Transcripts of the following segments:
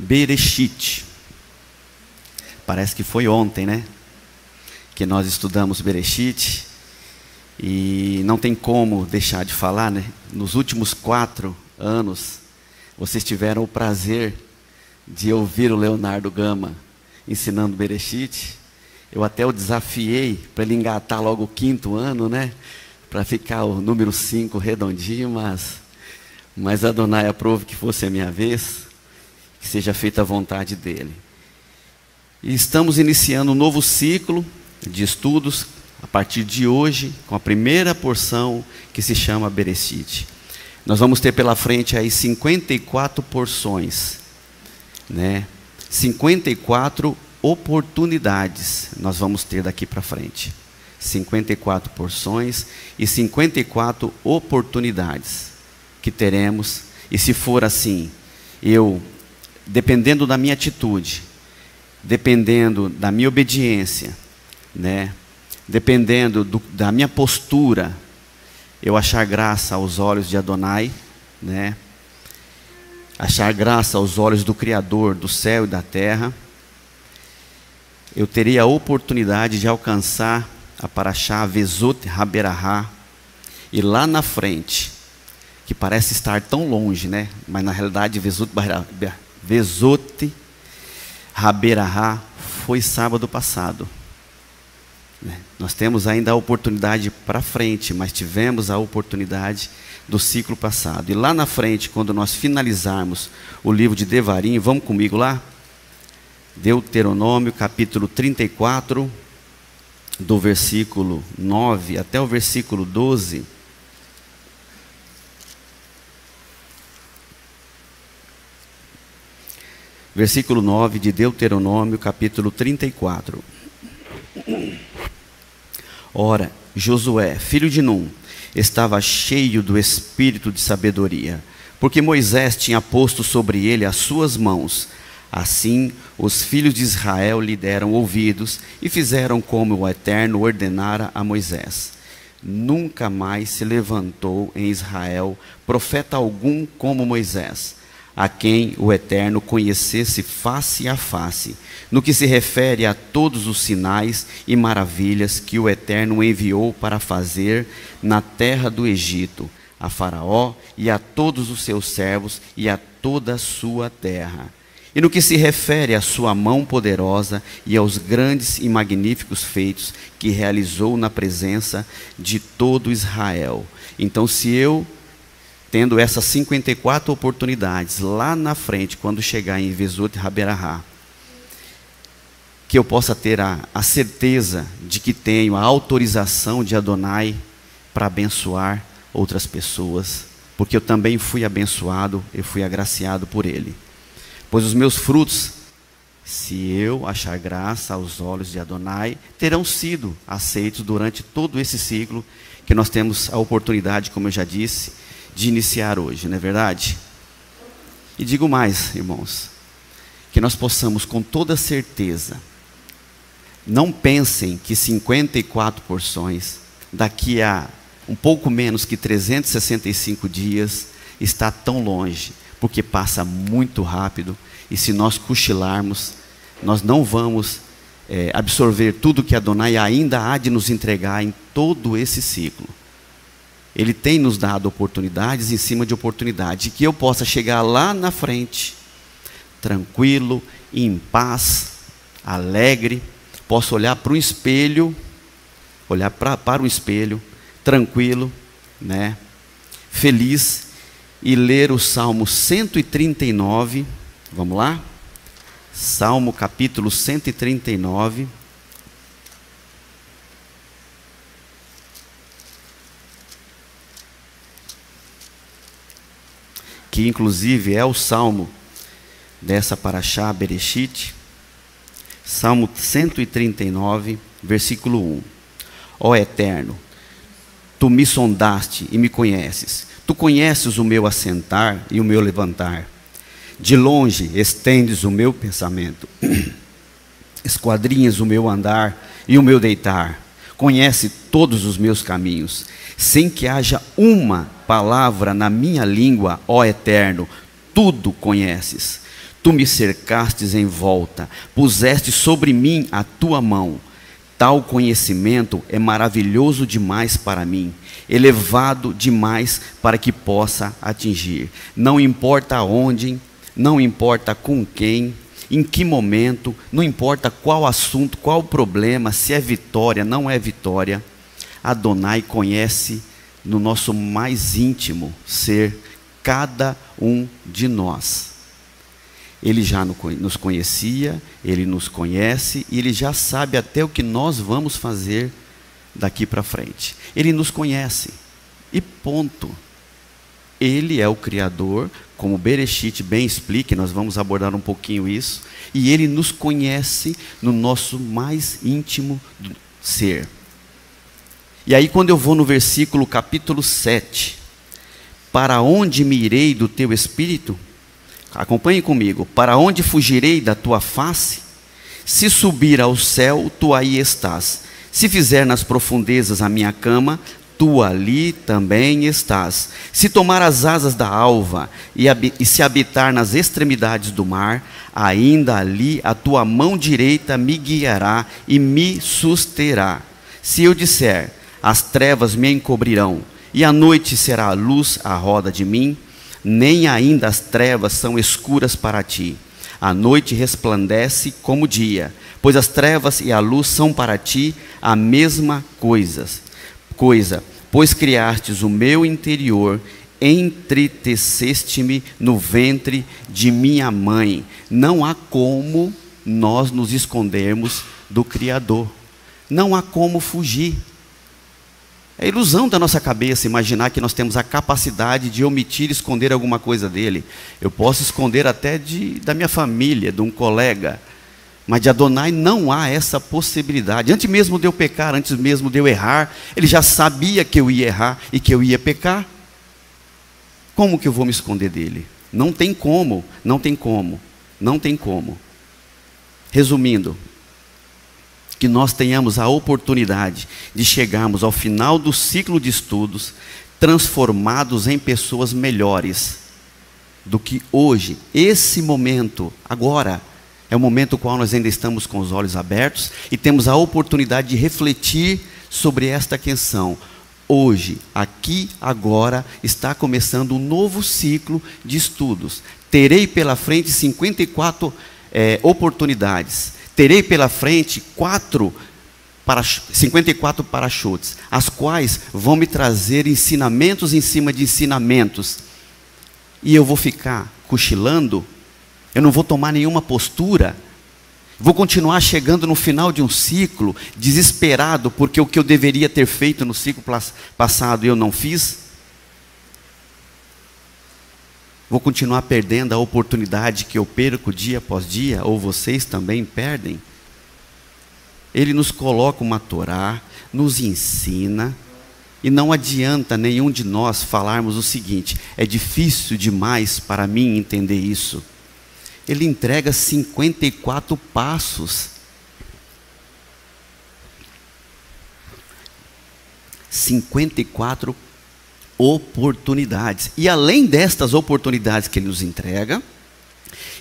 Bereshit. Parece que foi ontem, né? Que nós estudamos Bereshit. E não tem como deixar de falar, né? Nos últimos 4 anos, vocês tiveram o prazer de ouvir o Leonardo Gama ensinando Bereshit. Eu até o desafiei para ele engatar logo o 5º ano, né? Para ficar o número 5 redondinho, mas Adonai aprove que fosse a minha vez, que seja feita a vontade dele. E estamos iniciando um novo ciclo de estudos, a partir de hoje, com a primeira porção que se chama Bereshit. Nós vamos ter pela frente aí 54 porções, né? 54 oportunidades nós vamos ter daqui para frente. 54 porções e 54 oportunidades que teremos. E se for assim, dependendo da minha atitude, dependendo da minha obediência, né? Dependendo da minha postura, eu achar graça aos olhos de Adonai, né? Achar graça aos olhos do Criador do céu e da terra, eu teria a oportunidade de alcançar a Parashá Vezot Haberahá, e lá na frente, que parece estar tão longe, né? Mas na realidade Vezot Haberahá foi sábado passado. Nós temos ainda a oportunidade para frente, mas tivemos a oportunidade do ciclo passado. E lá na frente, quando nós finalizarmos o livro de Devarim, vamos comigo lá? Deuteronômio, capítulo 34, do versículo 9 até o versículo 12. Versículo 9 de Deuteronômio, capítulo 34. Ora, Josué, filho de Num, estava cheio do espírito de sabedoria, porque Moisés tinha posto sobre ele as suas mãos. Assim, os filhos de Israel lhe deram ouvidos e fizeram como o Eterno ordenara a Moisés. Nunca mais se levantou em Israel profeta algum como Moisés, a quem o Eterno conhecesse face a face, no que se refere a todos os sinais e maravilhas que o Eterno enviou para fazer na terra do Egito, a Faraó e a todos os seus servos e a toda a sua terra. E no que se refere à sua mão poderosa e aos grandes e magníficos feitos que realizou na presença de todo Israel. Então, se eu, tendo essas 54 oportunidades lá na frente, quando chegar em Vezot Haberahá, que eu possa ter a certeza de que tenho a autorização de Adonai para abençoar outras pessoas, porque eu também fui abençoado, eu fui agraciado por Ele. Pois os meus frutos, se eu achar graça aos olhos de Adonai, terão sido aceitos durante todo esse ciclo que nós temos a oportunidade, como eu já disse, de iniciar hoje, não é verdade? E digo mais, irmãos, que nós possamos com toda certeza, não pensem que 54 porções, daqui a um pouco menos que 365 dias, está tão longe, porque passa muito rápido, e se nós cochilarmos, nós não vamos absorver tudo que Adonai ainda há de nos entregar em todo esse ciclo. Ele tem nos dado oportunidades em cima de oportunidade, que eu possa chegar lá na frente, tranquilo, em paz, alegre, posso olhar para o espelho, para o espelho, tranquilo, né, feliz, e ler o Salmo 139, vamos lá? Salmo capítulo 139. Que inclusive é o salmo dessa Parashá Bereshit. Salmo 139, versículo 1. Ó Eterno, Tu me sondaste e me conheces. Tu conheces o meu assentar e o meu levantar. De longe estendes o meu pensamento. Esquadrinhas o meu andar e o meu deitar. Conhece todos os meus caminhos. Sem que haja uma palavra na minha língua, ó Eterno, tudo conheces. Tu me cercastes em volta, puseste sobre mim a tua mão. Tal conhecimento é maravilhoso demais para mim, elevado demais para que possa atingir. Não importa onde, não importa com quem, em que momento, não importa qual assunto, qual problema, se é vitória, não é vitória. Adonai conhece no nosso mais íntimo ser cada um de nós. Ele já nos conhecia, Ele nos conhece e Ele já sabe até o que nós vamos fazer daqui para frente. Ele nos conhece e ponto. Ele é o Criador, como Bereshit bem explica, nós vamos abordar um pouquinho isso, e Ele nos conhece no nosso mais íntimo ser. E aí quando eu vou no versículo capítulo 7, para onde me irei do teu Espírito? Acompanhe comigo. Para onde fugirei da tua face? Se subir ao céu, tu aí estás. Se fizer nas profundezas a minha cama, tu ali também estás. Se tomar as asas da alva e se habitar nas extremidades do mar, ainda ali a tua mão direita me guiará e me susterá. Se eu disser, as trevas me encobrirão, e a noite será a luz à roda de mim, nem ainda as trevas são escuras para ti. A noite resplandece como o dia, pois as trevas e a luz são para ti a mesma coisa. Pois criastes o meu interior, entreteceste-me no ventre de minha mãe. Não há como nós nos escondermos do Criador. Não há como fugir. É ilusão da nossa cabeça imaginar que nós temos a capacidade de omitir e esconder alguma coisa dele. Eu posso esconder até da minha família, de um colega, mas de Adonai não há essa possibilidade. Antes mesmo de eu pecar, antes mesmo de eu errar, ele já sabia que eu ia errar e que eu ia pecar. Como que eu vou me esconder dele? Não tem como, não tem como, não tem como. Resumindo, que nós tenhamos a oportunidade de chegarmos ao final do ciclo de estudos transformados em pessoas melhores do que hoje. Esse momento, agora, é o momento no qual nós ainda estamos com os olhos abertos e temos a oportunidade de refletir sobre esta questão. Hoje, aqui, agora, está começando um novo ciclo de estudos. Terei pela frente 54 oportunidades. Terei pela frente 54 para-chutes, as quais vão me trazer ensinamentos em cima de ensinamentos. E eu vou ficar cochilando, eu não vou tomar nenhuma postura, vou continuar chegando no final de um ciclo, desesperado, porque o que eu deveria ter feito no ciclo passado eu não fiz. Vou continuar perdendo a oportunidade que eu perco dia após dia, ou vocês também perdem. Ele nos coloca uma Torá, nos ensina, e não adianta nenhum de nós falarmos o seguinte: é difícil demais para mim entender isso. Ele entrega 54 passos. 54 oportunidades. E além destas oportunidades que ele nos entrega,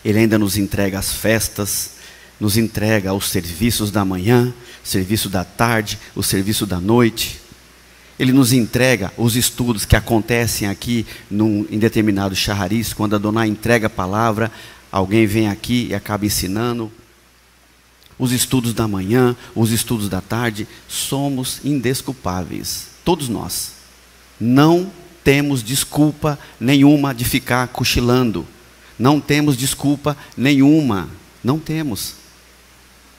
ele ainda nos entrega as festas, nos entrega os serviços da manhã, serviço da tarde, o serviço da noite. Ele nos entrega os estudos que acontecem aqui em determinado charrariz, quando Adonai entrega a palavra, alguém vem aqui e acaba ensinando. Os estudos da manhã, os estudos da tarde, somos indesculpáveis, todos nós. Não temos desculpa nenhuma de ficar cochilando. Não temos desculpa nenhuma. Não temos.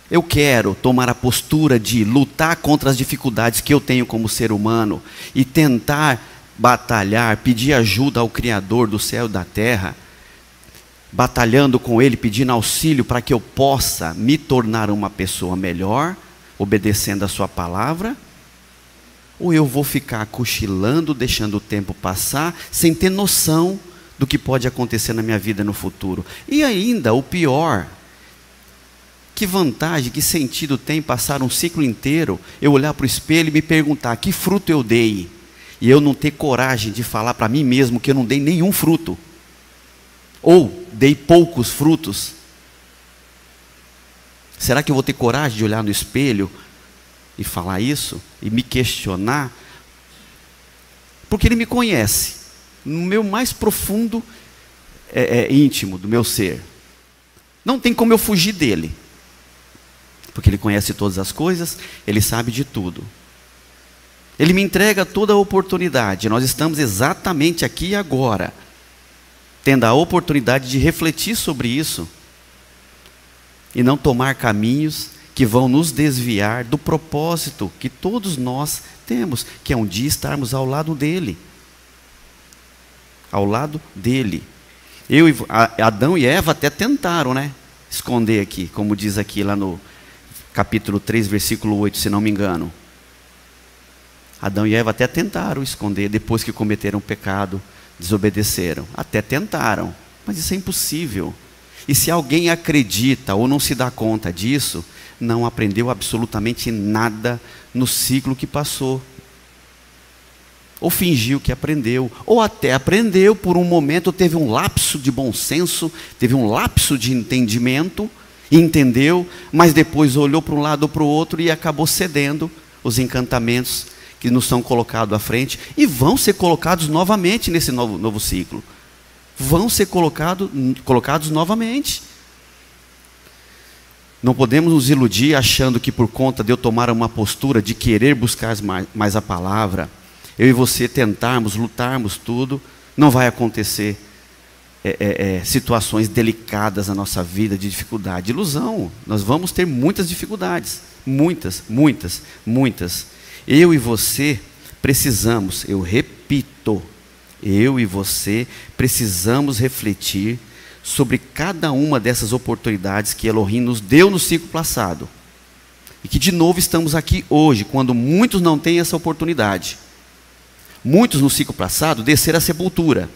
Eu quero tomar a postura de lutar contra as dificuldades que eu tenho como ser humano e tentar batalhar, pedir ajuda ao Criador do céu e da terra, batalhando com Ele, pedindo auxílio para que eu possa me tornar uma pessoa melhor, obedecendo a sua palavra. Ou eu vou ficar cochilando, deixando o tempo passar, sem ter noção do que pode acontecer na minha vida no futuro. E ainda, o pior, que vantagem, que sentido tem passar um ciclo inteiro, eu olhar para o espelho e me perguntar, que fruto eu dei? E eu não ter coragem de falar para mim mesmo que eu não dei nenhum fruto. Ou, dei poucos frutos? Será que eu vou ter coragem de olhar no espelho e falar isso? E me questionar? Porque Ele me conhece, no meu mais profundo íntimo do meu ser. Não tem como eu fugir dEle. Porque Ele conhece todas as coisas, Ele sabe de tudo. Ele me entrega toda a oportunidade. Nós estamos exatamente aqui e agora, tendo a oportunidade de refletir sobre isso e não tomar caminhos que vão nos desviar do propósito que todos nós temos, que é um dia estarmos ao lado dEle. Ao lado dEle. Adão e Eva até tentaram, né, esconder aqui, como diz aqui lá no capítulo 3, versículo 8, se não me engano. Adão e Eva até tentaram esconder, depois que cometeram o pecado, desobedeceram. Até tentaram, mas isso é impossível. E se alguém acredita ou não se dá conta disso, não aprendeu absolutamente nada no ciclo que passou. Ou fingiu que aprendeu, ou até aprendeu por um momento, teve um lapso de bom senso, teve um lapso de entendimento, entendeu, mas depois olhou para um lado ou para o outro e acabou cedendo os encantamentos que nos são colocados à frente, e vão ser colocados novamente nesse novo ciclo. Vão ser colocados novamente. Não podemos nos iludir achando que por conta de eu tomar uma postura de querer buscar mais a palavra, eu e você tentarmos, lutarmos tudo, não vai acontecer situações delicadas na nossa vida, de dificuldade. Ilusão, nós vamos ter muitas dificuldades, muitas. Eu e você precisamos, eu repito, eu e você precisamos refletir sobre cada uma dessas oportunidades que Elohim nos deu no ciclo passado. E que de novo estamos aqui hoje, quando muitos não têm essa oportunidade. Muitos no ciclo passado desceram a sepultura,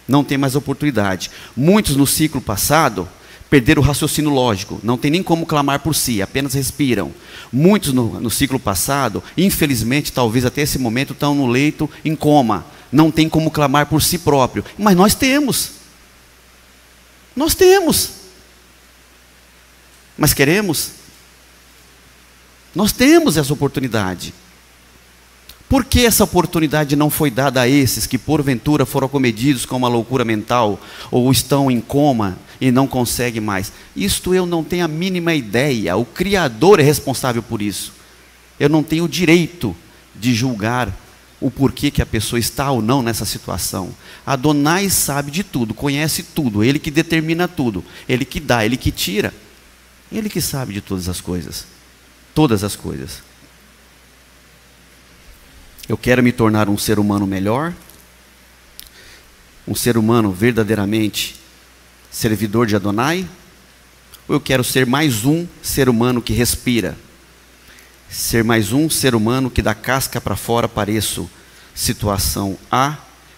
não tem mais oportunidade. Muitos no ciclo passado perderam o raciocínio lógico, não tem nem como clamar por si, apenas respiram. Muitos no ciclo passado, infelizmente, talvez até esse momento, estão no leito em coma, não tem como clamar por si próprio. Mas nós temos. Nós temos. Mas queremos? Nós temos essa oportunidade. Por que essa oportunidade não foi dada a esses que porventura foram acometidos com uma loucura mental, ou estão em coma e não conseguem mais? Isto eu não tenho a mínima ideia. O Criador é responsável por isso. Eu não tenho o direito de julgar o porquê que a pessoa está ou não nessa situação. Adonai sabe de tudo, conhece tudo, Ele que determina tudo, Ele que dá, Ele que tira, Ele que sabe de todas as coisas. Todas as coisas. Eu quero me tornar um ser humano melhor, um ser humano verdadeiramente servidor de Adonai, ou eu quero ser mais um ser humano que respira, ser mais um ser humano que da casca para fora pareço situação A,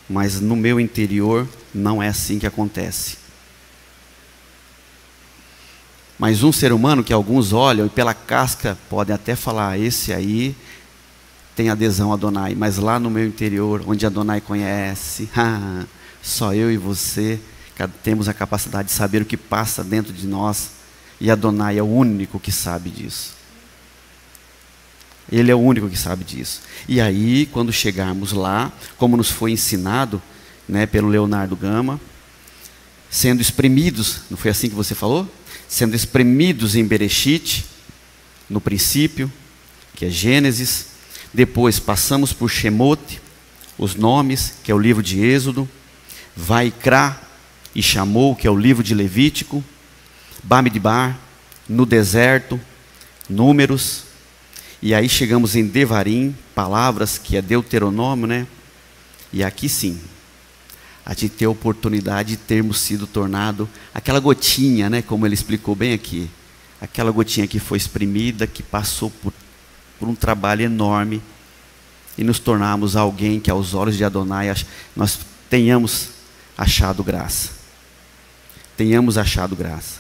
mas no meu interior não é assim que acontece. Mais um ser humano que alguns olham e pela casca podem até falar, esse aí tem adesão a Adonai, mas lá no meu interior, onde Adonai conhece, só eu e você temos a capacidade de saber o que passa dentro de nós, e Adonai é o único que sabe disso. Ele é o único que sabe disso. E aí, quando chegarmos lá, como nos foi ensinado, né, pelo Leonardo Gama, sendo espremidos, não foi assim que você falou? Sendo espremidos em Bereshit, no princípio, que é Gênesis. Depois passamos por Shemot, os nomes, que é o livro de Êxodo, Vaikra e Chamou, que é o livro de Levítico, Bamidbar, no deserto, Números, e aí chegamos em Devarim, palavras, que é Deuteronômio, né? E aqui sim, a gente tem a oportunidade de termos sido tornado aquela gotinha, né? Como ele explicou bem aqui, aquela gotinha que foi espremida, que passou por um trabalho enorme, e nos tornarmos alguém que aos olhos de Adonai nós tenhamos achado graça. Tenhamos achado graça.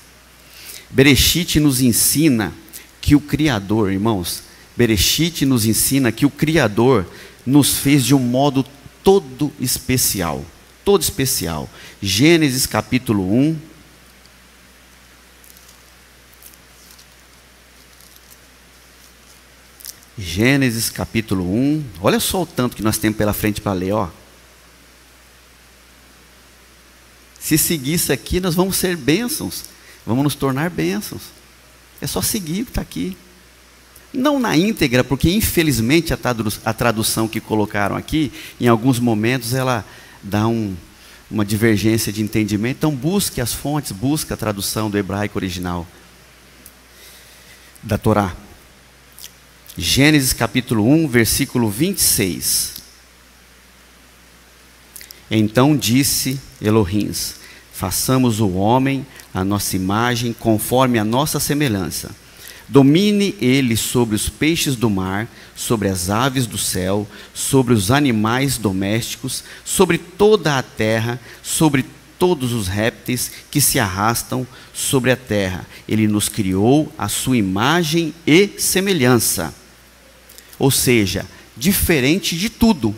Bereshit nos ensina que o Criador, irmãos, Bereshit nos ensina que o Criador nos fez de um modo todo especial. Todo especial. Gênesis capítulo 1, Gênesis capítulo 1. Olha só o tanto que nós temos pela frente para ler, ó. Se seguir isso aqui, nós vamos ser bênçãos. Vamos nos tornar bênçãos. É só seguir o que está aqui. Não na íntegra, porque infelizmente a tradução que colocaram aqui, em alguns momentos ela dá uma divergência de entendimento. Então busque as fontes, busque a tradução do hebraico original da Torá. Gênesis capítulo 1, versículo 26. Então disse Elohim: façamos o homem à nossa imagem, conforme a nossa semelhança. Domine ele sobre os peixes do mar, sobre as aves do céu, sobre os animais domésticos, sobre toda a terra, sobre todos os répteis que se arrastam sobre a terra. Ele nos criou à sua imagem e semelhança. Ou seja, diferente de tudo.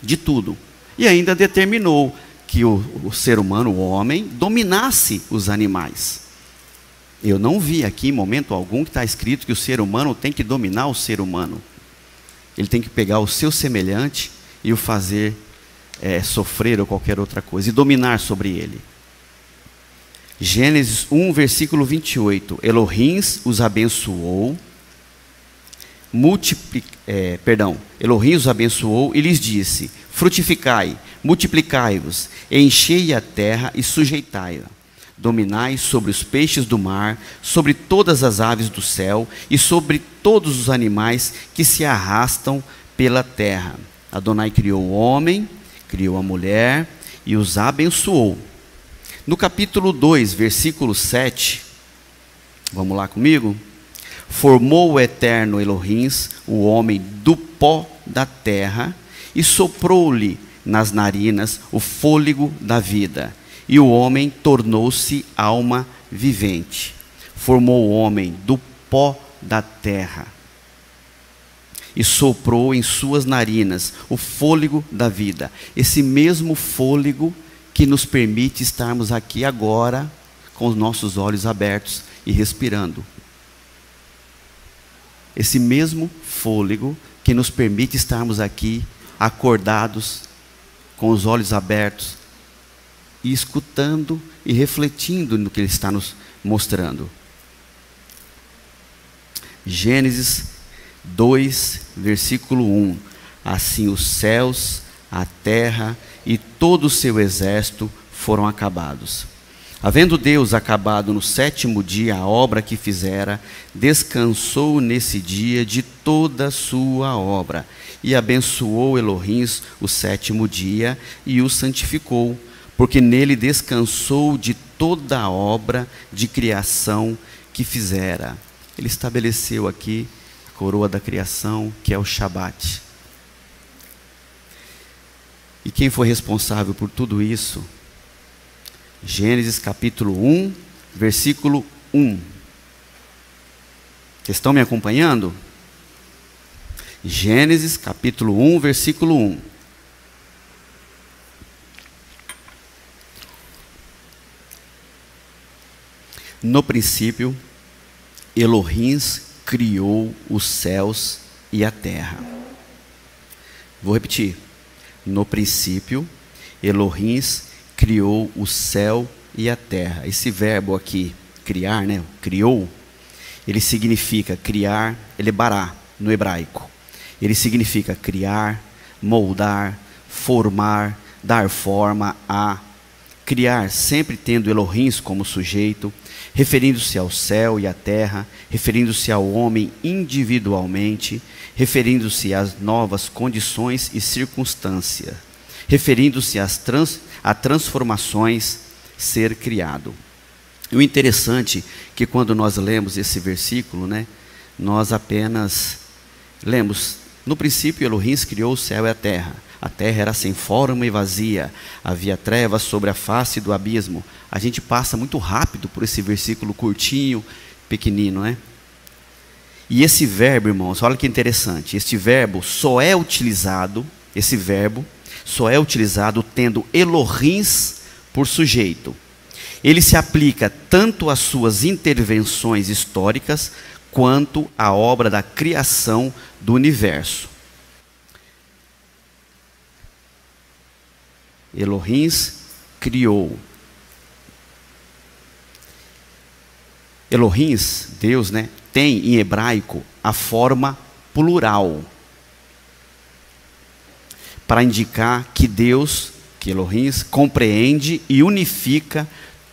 De tudo. E ainda determinou que o ser humano, o homem, dominasse os animais. Eu não vi aqui em momento algum que está escrito que o ser humano tem que dominar o ser humano. Ele tem que pegar o seu semelhante e o fazer sofrer ou qualquer outra coisa, e dominar sobre ele. Gênesis 1, versículo 28. Elohim os abençoou, Elohim os abençoou e lhes disse: frutificai, multiplicai-vos, enchei a terra e sujeitai-a. Dominai sobre os peixes do mar, sobre todas as aves do céu e sobre todos os animais que se arrastam pela terra. Adonai criou o homem, criou a mulher e os abençoou. No capítulo 2, versículo 7, vamos lá comigo? Formou o eterno Elohim o homem do pó da terra e soprou-lhe nas narinas o fôlego da vida. E o homem tornou-se alma vivente. Formou o homem do pó da terra e soprou em suas narinas o fôlego da vida. Esse mesmo fôlego que nos permite estarmos aqui agora com os nossos olhos abertos e respirando. Esse mesmo fôlego que nos permite estarmos aqui acordados, com os olhos abertos, e escutando e refletindo no que Ele está nos mostrando. Gênesis 2, versículo 1. Assim os céus, a terra e todo o seu exército foram acabados. Havendo Deus acabado no 7º dia a obra que fizera, descansou nesse dia de toda a sua obra, e abençoou Elohim o 7º dia e o santificou, porque nele descansou de toda a obra de criação que fizera. Ele estabeleceu aqui a coroa da criação, que é o Shabat. E quem foi responsável por tudo isso? Gênesis capítulo 1, versículo 1. Vocês estão me acompanhando? Gênesis capítulo 1, versículo 1. No princípio, Elohim criou os céus e a terra. Vou repetir. No princípio, Elohim criou o céu e a terra. Esse verbo aqui, criar, né? Criou, ele significa criar, ele é bará no hebraico. Ele significa criar, moldar, formar, dar forma a. Criar sempre tendo Elohim como sujeito, referindo-se ao céu e à terra, referindo-se ao homem individualmente, referindo-se às novas condições e circunstâncias, referindo-se a transformações, ser criado. E o interessante é que quando nós lemos esse versículo, né, nós apenas lemos: no princípio Elohim criou o céu e a terra. A terra era sem forma e vazia, havia trevas sobre a face do abismo. A gente passa muito rápido por esse versículo curtinho, pequenino, né? E esse verbo, irmãos, olha que interessante. Este verbo só é utilizado, tendo Elohim por sujeito. Ele se aplica tanto às suas intervenções históricas, quanto à obra da criação do universo. Elohim criou. Elohim, Deus, né, tem em hebraico a forma plural, para indicar que Deus, que Elohim, compreende e unifica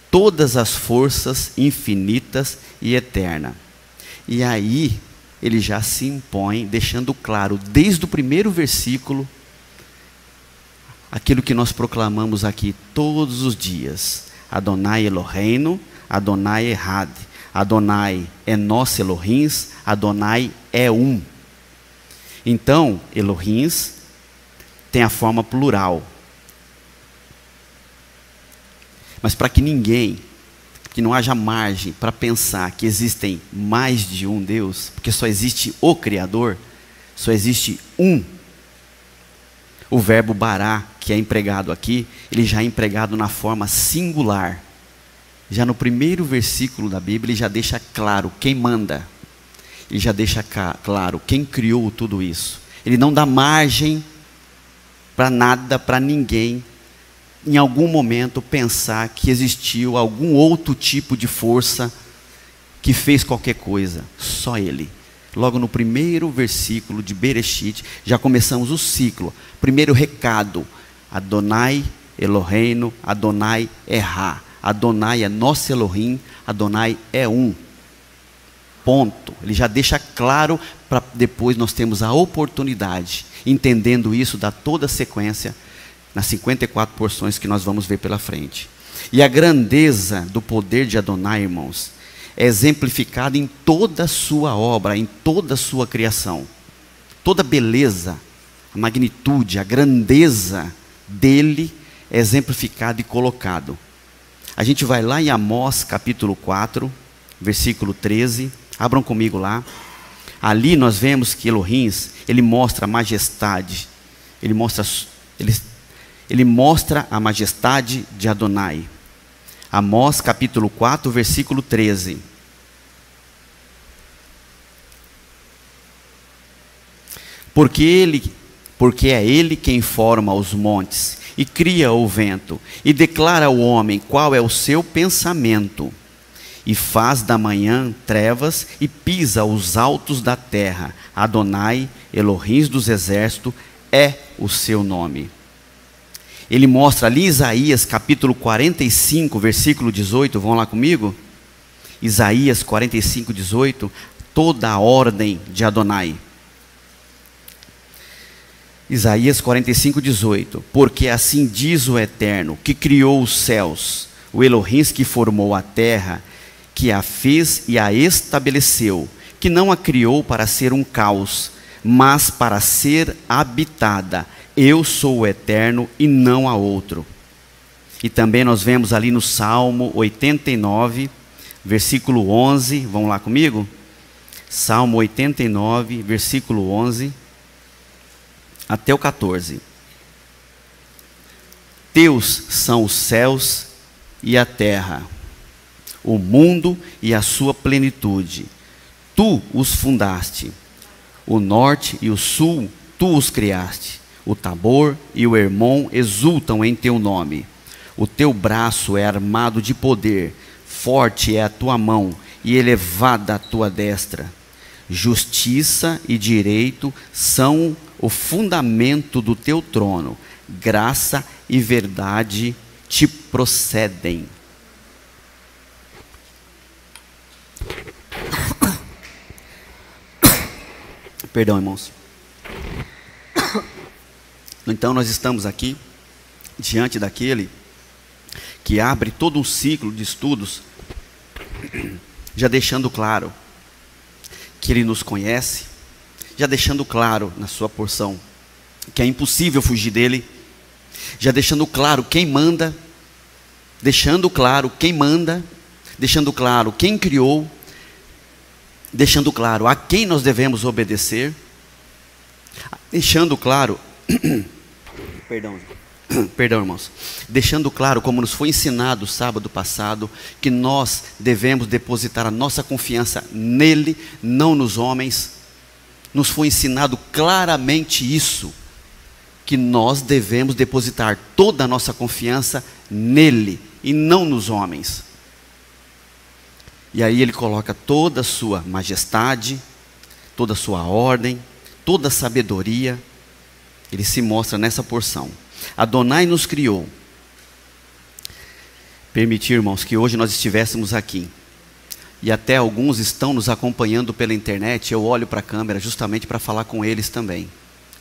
todas as forças infinitas e eternas. E aí, ele já se impõe, deixando claro, desde o primeiro versículo, aquilo que nós proclamamos aqui todos os dias: Adonai Eloheinu, Adonai Errad. Adonai é nosso Elohim, Adonai é um. Então, Elohim tem a forma plural. Mas para que não haja margem para pensar que existem mais de um Deus, porque só existe o Criador, só existe um. O verbo bará, que é empregado aqui, ele já é empregado na forma singular. Já no primeiro versículo da Bíblia, ele já deixa claro quem manda. Ele já deixa claro quem criou tudo isso. Ele não dá margem para nada, para ninguém, em algum momento pensar que existiu algum outro tipo de força que fez qualquer coisa. Só Ele. Logo no primeiro versículo de Bereshit, já começamos o ciclo. Primeiro recado: Adonai Eloheinu, Adonai Errá. Adonai é nosso Elohim, Adonai é um. Ponto. Ele já deixa claro, para depois nós termos a oportunidade, entendendo isso, dar toda a sequência nas 54 porções que nós vamos ver pela frente. E a grandeza do poder de Adonai, irmãos, é exemplificada em toda a sua obra, em toda a sua criação. Toda a beleza, a magnitude, a grandeza dele é exemplificado e colocado. A gente vai lá em Amós capítulo 4, versículo 13. Abram comigo lá. Ali nós vemos que Elohim, ele mostra a majestade. Ele mostra a majestade de Adonai. Amós capítulo 4, versículo 13. Porque é Ele quem forma os montes e cria o vento, e declara ao homem qual é o seu pensamento, e faz da manhã trevas e pisa os altos da terra. Adonai, Elohim dos exércitos, é o seu nome. Ele mostra ali em Isaías capítulo 45, versículo 18, vão lá comigo? Isaías 45, 18, toda a ordem de Adonai. Isaías 45, 18. Porque assim diz o Eterno, que criou os céus, o Elohim que formou a terra, que a fez e a estabeleceu, que não a criou para ser um caos, mas para ser habitada. Eu sou o Eterno e não há outro. E também nós vemos ali no Salmo 89, versículo 11, vão lá comigo? Salmo 89, versículo 11 até o 14. Teus são os céus e a terra, o mundo e a sua plenitude. Tu os fundaste, o norte e o sul, tu os criaste. O Tabor e o Hermon exultam em teu nome. O teu braço é armado de poder, forte é a tua mão e elevada a tua destra. Justiça e direito são o fundamento do teu trono. Graça e verdade te procedem. Perdão, irmãos. Então nós estamos aqui diante daquele que abre todo um ciclo de estudos, já deixando claro que ele nos conhece, já deixando claro na sua porção que é impossível fugir dele, já deixando claro quem manda, deixando claro quem manda, deixando claro quem criou, deixando claro a quem nós devemos obedecer, deixando claro perdão, perdão, irmãos, deixando claro, como nos foi ensinado sábado passado, que nós devemos depositar a nossa confiança nele, não nos homens. Nos foi ensinado claramente isso, que nós devemos depositar toda a nossa confiança nele e não nos homens. E aí ele coloca toda a sua majestade, toda a sua ordem, toda a sabedoria, ele se mostra nessa porção. Adonai nos criou. Permitir, irmãos, que hoje nós estivéssemos aqui, e até alguns estão nos acompanhando pela internet, eu olho para a câmera justamente para falar com eles também,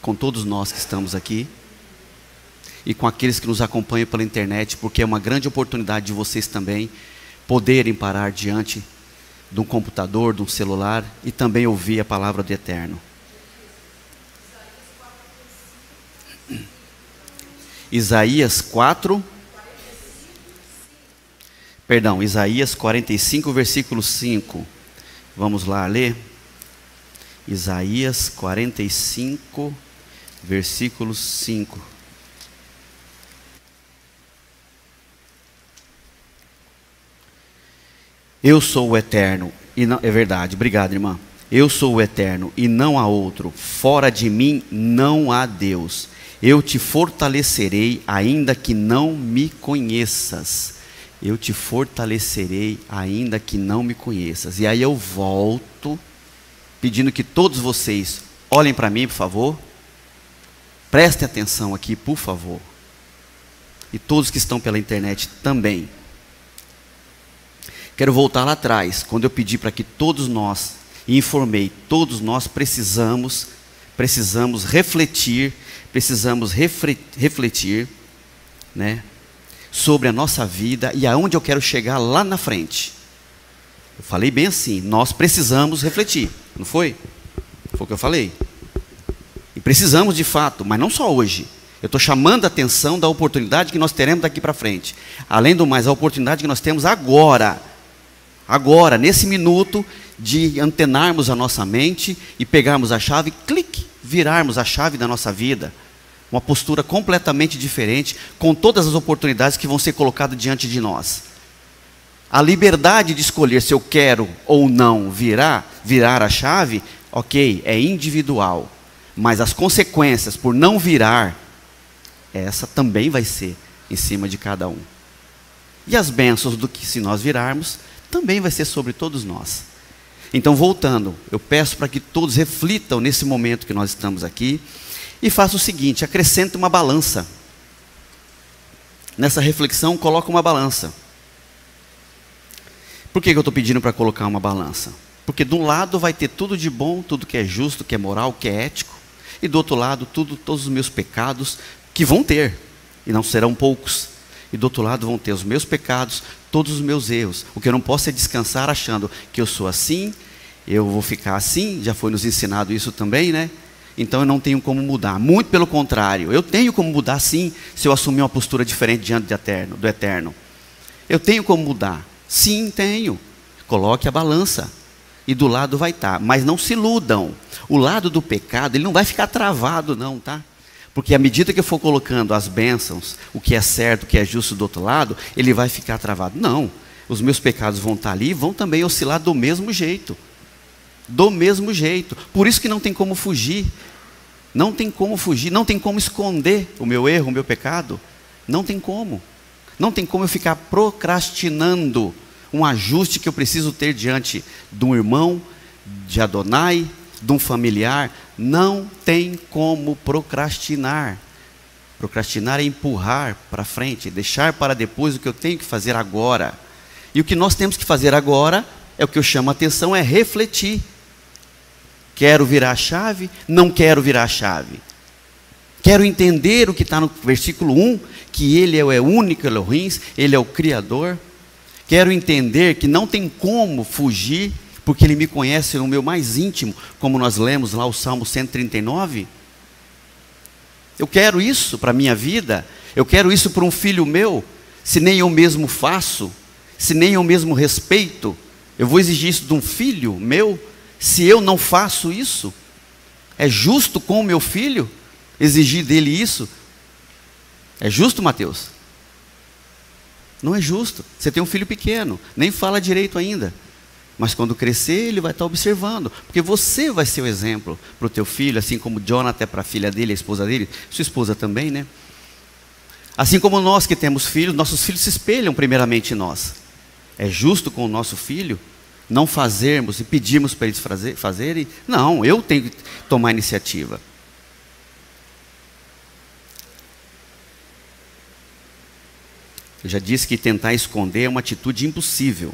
com todos nós que estamos aqui, e com aqueles que nos acompanham pela internet, porque é uma grande oportunidade de vocês também poderem parar diante de um computador, de um celular, e também ouvir a palavra do Eterno. Isaías 45, versículo 5. Vamos lá ler. Isaías 45, versículo 5. Eu sou o Eterno, e não, é verdade, obrigado, irmã. Eu sou o Eterno, e não há outro. Fora de mim não há Deus. Eu te fortalecerei, ainda que não me conheças. Eu te fortalecerei, ainda que não me conheças. E aí eu volto, pedindo que todos vocês olhem para mim, por favor. Prestem atenção aqui, por favor. E todos que estão pela internet também. Quero voltar lá atrás, quando eu pedi para que todos nós, e informei, todos nós precisamos refletir, né, sobre a nossa vida e aonde eu quero chegar lá na frente. Eu falei bem assim, nós precisamos refletir, não foi? Foi o que eu falei. E precisamos de fato, mas não só hoje. Eu estou chamando a atenção da oportunidade que nós teremos daqui para frente. Além do mais, a oportunidade que nós temos agora, nesse minuto, de antenarmos a nossa mente e pegarmos a chave, clique, virarmos a chave da nossa vida. Uma postura completamente diferente, com todas as oportunidades que vão ser colocadas diante de nós. A liberdade de escolher se eu quero ou não virar a chave, ok, é individual. Mas as consequências por não virar, essa também vai ser em cima de cada um. E as bênçãos do que se nós virarmos, também vai ser sobre todos nós. Então, voltando, eu peço para que todos reflitam nesse momento que nós estamos aqui e façam o seguinte, acrescente uma balança. Nessa reflexão, coloca uma balança. Por que eu estou pedindo para colocar uma balança? Porque de um lado vai ter tudo de bom, tudo que é justo, que é moral, que é ético, e do outro lado, todos os meus pecados, que vão ter, e não serão poucos. E do outro lado vão ter os meus pecados, todos os meus erros. O que eu não posso é descansar achando que eu sou assim, eu vou ficar assim, já foi nos ensinado isso também, né? Então eu não tenho como mudar. Muito pelo contrário, eu tenho como mudar sim, se eu assumir uma postura diferente diante do Eterno. Eu tenho como mudar. Sim, tenho. Coloque a balança. E do lado vai estar. Mas não se iludam. O lado do pecado, ele não vai ficar travado não, tá? Porque à medida que eu for colocando as bênçãos, o que é certo, o que é justo do outro lado, ele vai ficar travado. Não, os meus pecados vão estar ali e vão também oscilar do mesmo jeito. Do mesmo jeito. Por isso que não tem como fugir. Não tem como fugir, não tem como esconder o meu erro, o meu pecado. Não tem como. Não tem como eu ficar procrastinando um ajuste que eu preciso ter diante de um irmão, de Adonai, de um familiar. Não tem como procrastinar. Procrastinar é empurrar para frente, deixar para depois o que eu tenho que fazer agora. E o que nós temos que fazer agora, é o que eu chamo a atenção, é refletir. Quero virar a chave? Não quero virar a chave. Quero entender o que está no versículo 1, que Ele é o único Elohim, Ele é o Criador. Quero entender que não tem como fugir, porque Ele me conhece no meu mais íntimo, como nós lemos lá o Salmo 139. Eu quero isso para a minha vida, eu quero isso para um filho meu, se nem eu mesmo faço, se nem eu mesmo respeito, eu vou exigir isso de um filho meu, se eu não faço isso? É justo com o meu filho exigir dele isso? É justo, Mateus? Não é justo. Você tem um filho pequeno, nem fala direito ainda. Mas quando crescer, ele vai estar observando. Porque você vai ser o exemplo para o teu filho, assim como Jonathan é para a filha dele, a esposa dele. Sua esposa também, né? Assim como nós que temos filhos, nossos filhos se espelham primeiramente em nós. É justo com o nosso filho não fazermos e pedirmos para eles fazerem? Não, eu tenho que tomar a iniciativa. Eu já disse que tentar esconder é uma atitude impossível.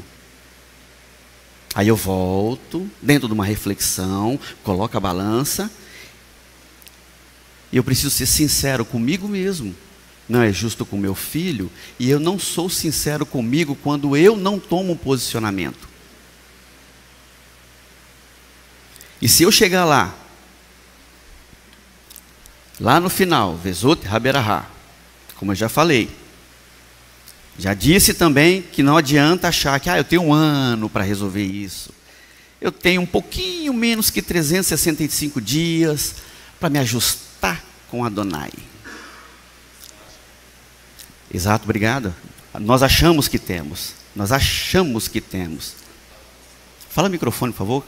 Aí eu volto, dentro de uma reflexão, coloco a balança, e eu preciso ser sincero comigo mesmo. Não é justo com meu filho, e eu não sou sincero comigo quando eu não tomo um posicionamento. E se eu chegar lá no final, Vezot Haberahá, como eu já falei, já disse também que não adianta achar que eu tenho um ano para resolver isso. Eu tenho um pouquinho menos que 365 dias para me ajustar com Adonai. Exato, obrigado. Nós achamos que temos. Nós achamos que temos. Fala no microfone, por favor.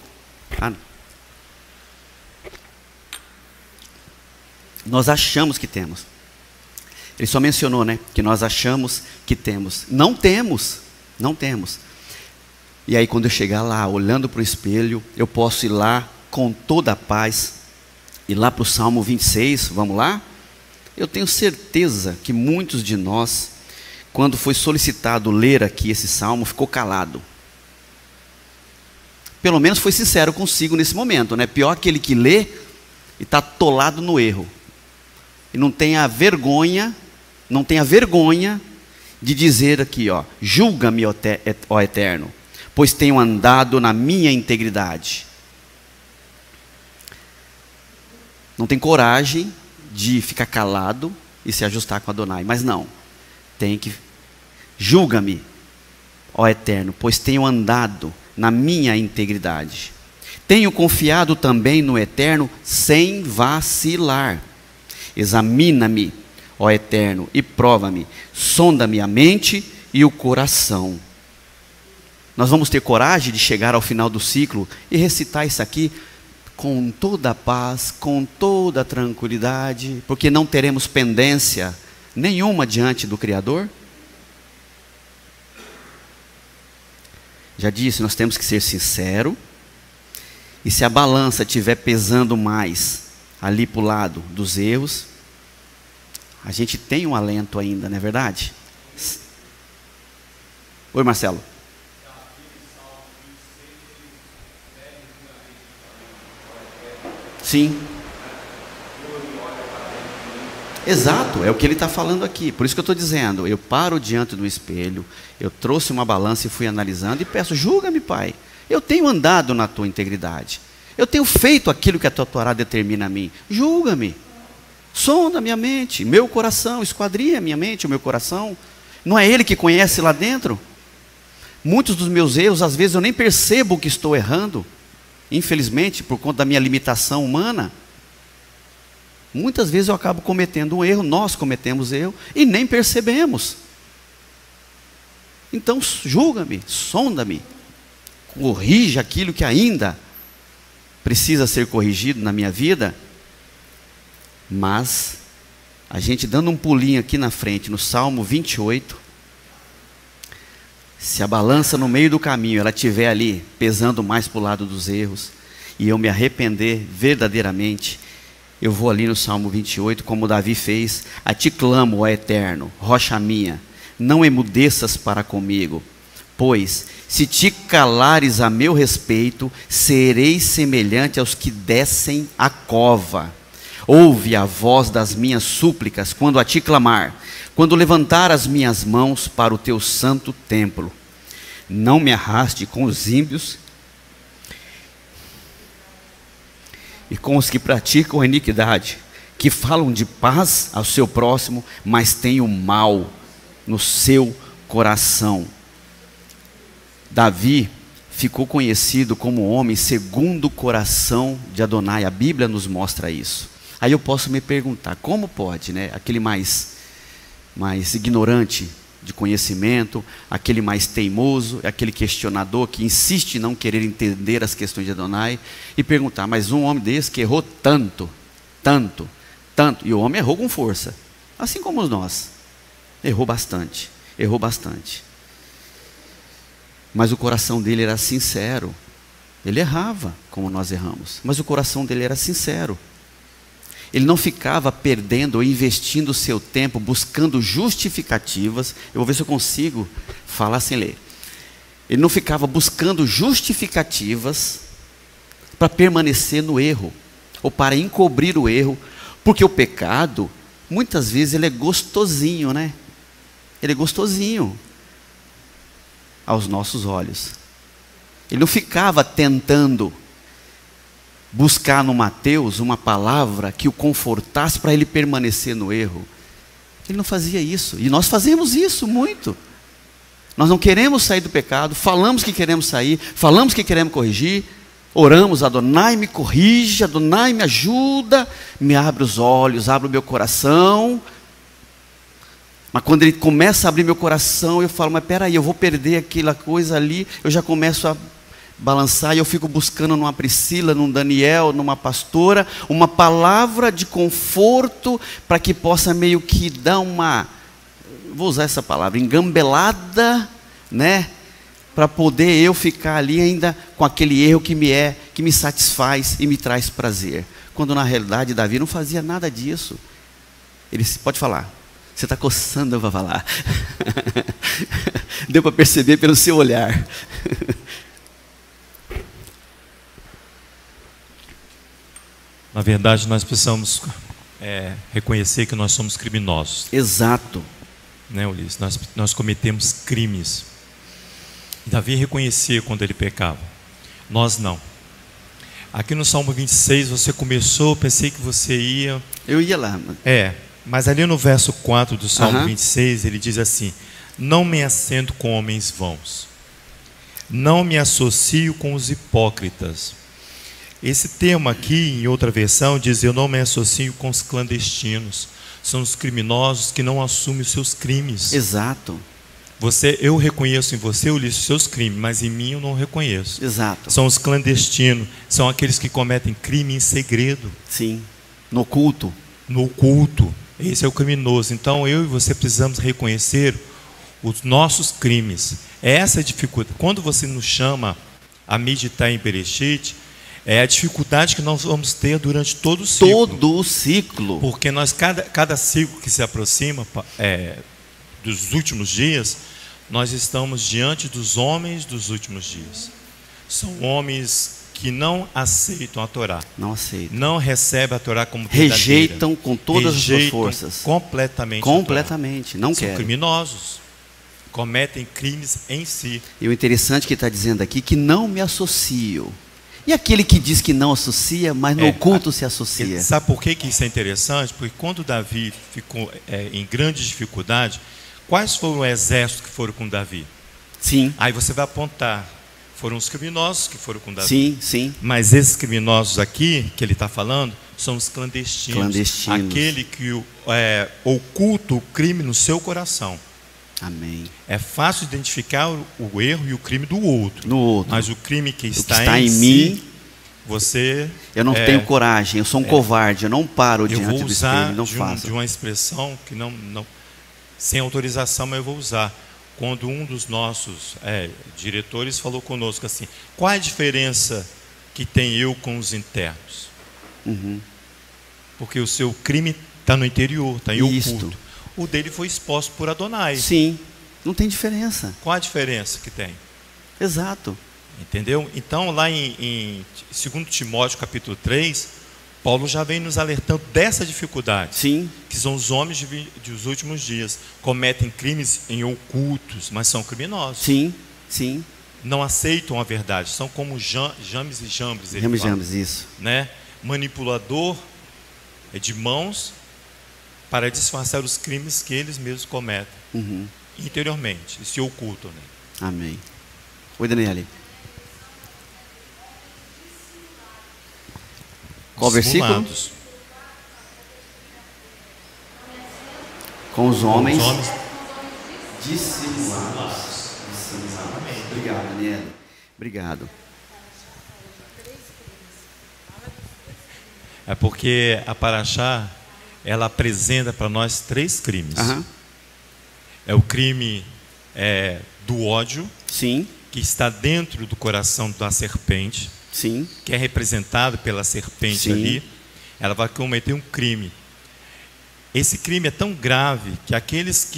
Nós achamos que temos. Ele só mencionou, né, que nós achamos que temos. Não temos, não temos. E aí quando eu chegar lá, olhando para o espelho, eu posso ir lá com toda a paz, ir lá para o Salmo 26, vamos lá? Eu tenho certeza que muitos de nós, quando foi solicitado ler aqui esse Salmo, ficou calado. Pelo menos foi sincero consigo nesse momento, né? Pior aquele que lê e está atolado no erro. E não tem a vergonha de dizer aqui, julga-me, ó Eterno, pois tenho andado na minha integridade. Não tem coragem de ficar calado e se ajustar com Adonai, mas não, tem que, julga-me, ó Eterno, pois tenho andado na minha integridade. Tenho confiado também no Eterno sem vacilar. Examina-me, ó Eterno, e prova-me, sonda-me a mente e o coração. Nós vamos ter coragem de chegar ao final do ciclo e recitar isso aqui com toda a paz, com toda a tranquilidade, porque não teremos pendência nenhuma diante do Criador? Já disse, nós temos que ser sinceros, e se a balança estiver pesando mais ali para o lado dos erros, a gente tem um alento ainda, não é verdade? Oi, Marcelo. Sim. Exato, é o que ele está falando aqui. Por isso que eu estou dizendo, eu paro diante do espelho, eu trouxe uma balança e fui analisando e peço, julga-me, Pai. Eu tenho andado na tua integridade. Eu tenho feito aquilo que a tua Torá determina a mim. Julga-me. Sonda minha mente, meu coração, esquadria minha mente, o meu coração. Não é ele que conhece lá dentro? Muitos dos meus erros, às vezes eu nem percebo que estou errando. Infelizmente, por conta da minha limitação humana. Muitas vezes eu acabo cometendo um erro, nós cometemos erro e nem percebemos. Então julga-me, sonda-me, corrija aquilo que ainda precisa ser corrigido na minha vida. Mas a gente dando um pulinho aqui na frente, no Salmo 28, se a balança no meio do caminho, ela estiver ali, pesando mais para o lado dos erros, e eu me arrepender verdadeiramente, eu vou ali no Salmo 28, como Davi fez, a ti clamo, ó Eterno, rocha minha, não emudeças para comigo, pois se te calares a meu respeito, serei semelhante aos que descem a cova. Ouve a voz das minhas súplicas quando a ti clamar, quando levantar as minhas mãos para o teu santo templo. Não me arraste com os ímpios e com os que praticam a iniquidade, que falam de paz ao seu próximo, mas têm o mal no seu coração. Davi ficou conhecido como homem segundo o coração de Adonai. A Bíblia nos mostra isso. Aí eu posso me perguntar, como pode, né? Aquele mais mais ignorante de conhecimento, aquele mais teimoso, aquele questionador que insiste em não querer entender as questões de Adonai e perguntar, mas um homem desse que errou tanto, tanto, tanto, e o homem errou com força, assim como nós, errou bastante, mas o coração dele era sincero, ele errava como nós erramos, mas o coração dele era sincero. Ele não ficava perdendo ou investindo o seu tempo buscando justificativas. Eu vou ver se eu consigo falar sem ler. Ele não ficava buscando justificativas para permanecer no erro ou para encobrir o erro, porque o pecado, muitas vezes, ele é gostosinho, né? Ele é gostosinho aos nossos olhos. Ele não ficava tentando buscar no Mateus uma palavra que o confortasse para ele permanecer no erro. Ele não fazia isso, e nós fazemos isso muito. Nós não queremos sair do pecado, falamos que queremos sair, falamos que queremos corrigir, oramos, Adonai me corrige, Adonai me ajuda, me abre os olhos, abre o meu coração. Mas quando ele começa a abrir meu coração, eu falo, mas peraí, eu vou perder aquela coisa ali, eu já começo a balançar e eu fico buscando numa Priscila, num Daniel, numa pastora, uma palavra de conforto para que possa meio que dar uma, vou usar essa palavra, engambelada, né? Para poder eu ficar ali ainda com aquele erro que me satisfaz e me traz prazer. Quando na realidade Davi não fazia nada disso. Ele pode falar. Você está coçando para falar. Deu para perceber pelo seu olhar. Na verdade, nós precisamos reconhecer que nós somos criminosos. Exato. Né, Ulisses? Nós cometemos crimes. E Davi reconhecia quando ele pecava. Nós não. Aqui no Salmo 26, você começou, pensei que você ia... Eu ia lá. Mas ali no verso 4 do Salmo 26, ele diz assim: não me assento com homens vãos, não me associo com os hipócritas. Esse termo aqui, em outra versão, diz: eu não me associo com os clandestinos. São os criminosos que não assumem os seus crimes. Exato. Eu reconheço em você, Ulisses, os seus crimes, mas em mim eu não reconheço. Exato. São os clandestinos, são aqueles que cometem crime em segredo. Sim, no oculto. No oculto, esse é o criminoso. Então eu e você precisamos reconhecer os nossos crimes. Essa é a dificuldade. Quando você nos chama a meditar em Bereshit, é a dificuldade que nós vamos ter durante todo o ciclo. Todo o ciclo. Porque nós, cada ciclo que se aproxima dos últimos dias, nós estamos diante dos homens dos últimos dias. São homens que não aceitam a Torá. Não aceitam. Não recebem a Torá como verdadeira. Rejeitam com todas as suas forças. Completamente. Completamente. Não querem. São criminosos. Cometem crimes em si. E o interessante que está dizendo aqui, que não me associo. E aquele que diz que não associa, mas no oculto se associa. Sabe por que isso é interessante? Porque quando Davi ficou em grande dificuldade, quais foram os exércitos que foram com Davi? Sim. Aí você vai apontar, foram os criminosos que foram com Davi. Sim, sim. Mas esses criminosos aqui, que ele está falando, são os clandestinos. Clandestinos. Aquele que oculta o crime no seu coração. Amém. É fácil identificar o erro e o crime do outro. No outro. Mas o crime que está em si, mim, você... Eu não tenho coragem, eu sou um covarde, eu não paro diante do espelho, não faço. De uma expressão que não, sem autorização, mas eu vou usar. Quando um dos nossos diretores falou conosco assim: qual é a diferença que tem eu com os internos? Porque o seu crime está no interior, está em oculto. O dele foi exposto por Adonai. Sim, não tem diferença. Qual a diferença que tem? Exato. Entendeu? Então, lá em 2 Timóteo, capítulo 3, Paulo já vem nos alertando dessa dificuldade. Sim. Que são os homens dos últimos dias. Cometem crimes em ocultos, mas são criminosos. Sim, sim. Não aceitam a verdade. São como James e Jambres. James, isso. Né? Manipulador de mãos para disfarçar os crimes que eles mesmos cometem. Interiormente. E se ocultam. Né? Amém. Oi, Daniele. Qual versículo? com os homens, dissimulados. Obrigado, Daniela. Obrigado. É porque a Paraxá, ela apresenta para nós 3 crimes. É o crime do ódio, sim, que está dentro do coração da serpente, sim, que é representado pela serpente, sim, ali. Ela vai cometer um crime. Esse crime é tão grave que aqueles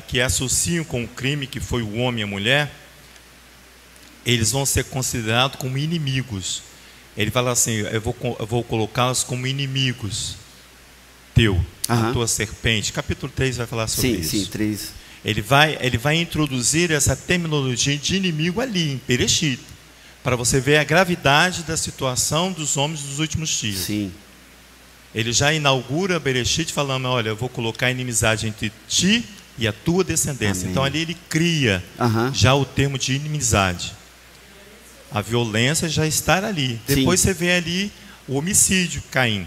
que associam com o crime que foi o homem e a mulher, eles vão ser considerados como inimigos. Ele fala assim: eu vou colocá-los como inimigos teu, a tua serpente. Capítulo 3 vai falar sobre isso. Sim, 3. Ele vai introduzir essa terminologia de inimigo ali, em Bereshit, para você ver a gravidade da situação dos homens dos últimos dias. Sim. Ele já inaugura Bereshit falando: olha, eu vou colocar inimizade entre ti e a tua descendência. Amém. Então ali ele cria já o termo de inimizade. A violência já está ali. Sim. Depois você vê ali o homicídio, Caim.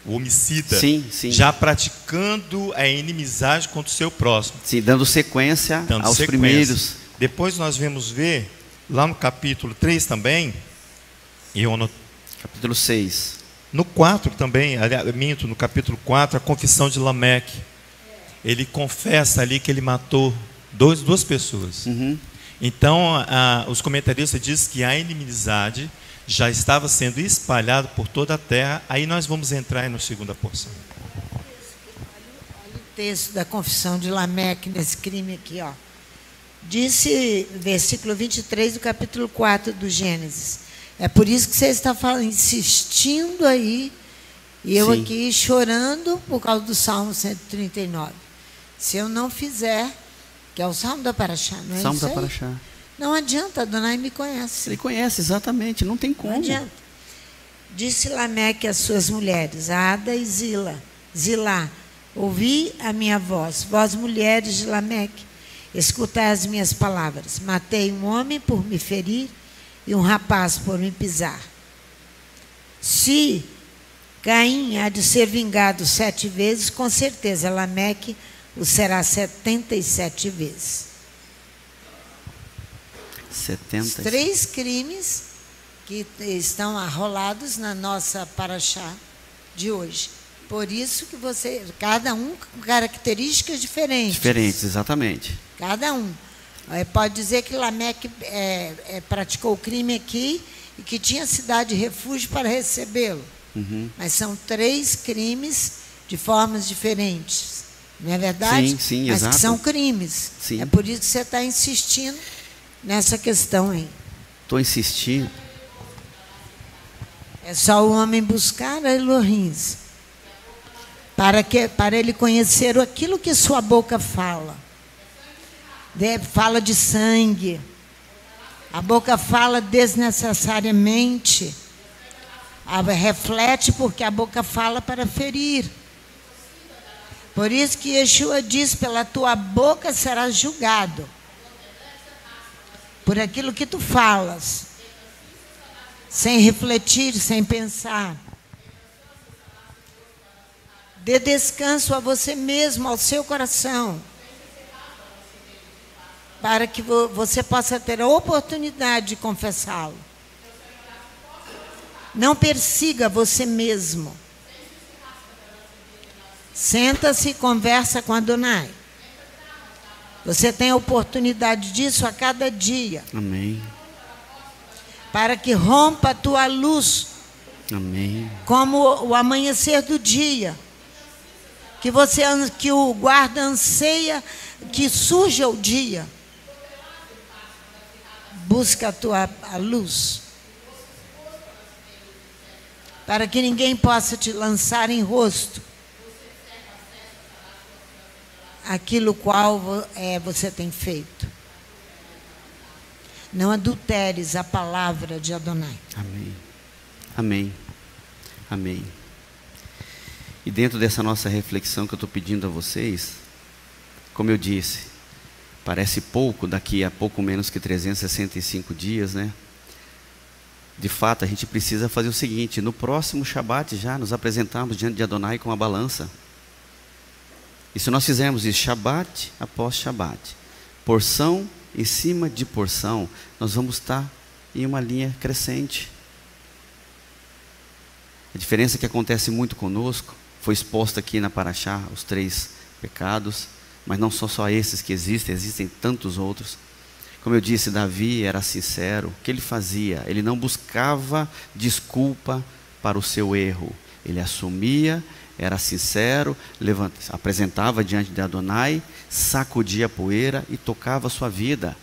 O homicida, sim, já praticando a inimizade contra o seu próximo. Sim, dando sequência aos primeiros. Depois nós vamos ver, lá no capítulo 3 também, capítulo 6. No 4 também, no capítulo 4, a confissão de Lameque. Ele confessa ali que ele matou duas pessoas. Então, os comentaristas dizem que a inimizade já estava sendo espalhado por toda a terra. Aí nós vamos entrar na segunda porção. Olha o texto da confissão de Lameque nesse crime aqui, ó. Disse, versículo 23 do capítulo 4 do Gênesis: é por isso que você está falando, insistindo aí, e eu aqui chorando por causa do Salmo 139. Se eu não fizer, que é o Salmo da Paraxá, não é Salmo isso da aí? Paraxá. Não adianta, Adonai me conhece. Ele conhece, exatamente, não tem como. Não adianta. Disse Lameque às suas mulheres, Ada e Zilá, ouvi a minha voz, vós mulheres de Lameque, escutai as minhas palavras. Matei um homem por me ferir e um rapaz por me pisar. Se Caim há de ser vingado 7 vezes, com certeza Lameque o será 77 vezes. 70. 3 crimes que estão arrolados na nossa Paraxá de hoje. Por isso que cada um com características diferentes. Diferentes, exatamente. Cada um. Pode dizer que Lameque praticou o crime aqui e que tinha cidade de refúgio para recebê-lo. Mas são 3 crimes de formas diferentes. Não é verdade? Sim, sim, mas exato. Que são crimes. Sim. É por isso que você está insistindo nessa questão aí. Estou insistindo. É só o homem buscar a Elohim, para ele conhecer aquilo que sua boca fala. Fala de sangue. A boca fala desnecessariamente. Reflete porque a boca fala para ferir. Por isso que Yeshua diz: pela tua boca serás julgado. Por aquilo que tu falas. Sem refletir, sem pensar. Dê descanso a você mesmo, ao seu coração. Para que você possa ter a oportunidade de confessá-lo. Não persiga você mesmo. Senta-se e conversa com Adonai. Você tem a oportunidade disso a cada dia. Amém. Para que rompa a tua luz. Amém. Como o amanhecer do dia. Que o guarda anseia que surja o dia. Busca a luz. Para que ninguém possa te lançar em rosto aquilo qual você tem feito. Não adulteres a palavra de Adonai. Amém. Amém. Amém. E dentro dessa nossa reflexão que eu estou pedindo a vocês, como eu disse, parece pouco, daqui a pouco menos que 365 dias, né? De fato, a gente precisa fazer o seguinte: no próximo Shabat já nos apresentamos diante de Adonai com a balança. E se nós fizermos isso Shabat após Shabat, porção em cima de porção, nós vamos estar em uma linha crescente. A diferença que acontece muito conosco, foi exposta aqui na Paraxá, os 3 pecados, mas não são só esses que existem tantos outros. Como eu disse, Davi era sincero. O que ele fazia? Ele não buscava desculpa para o seu erro. Ele assumia, era sincero, apresentava diante de Adonai, sacudia a poeira e tocava a sua vida.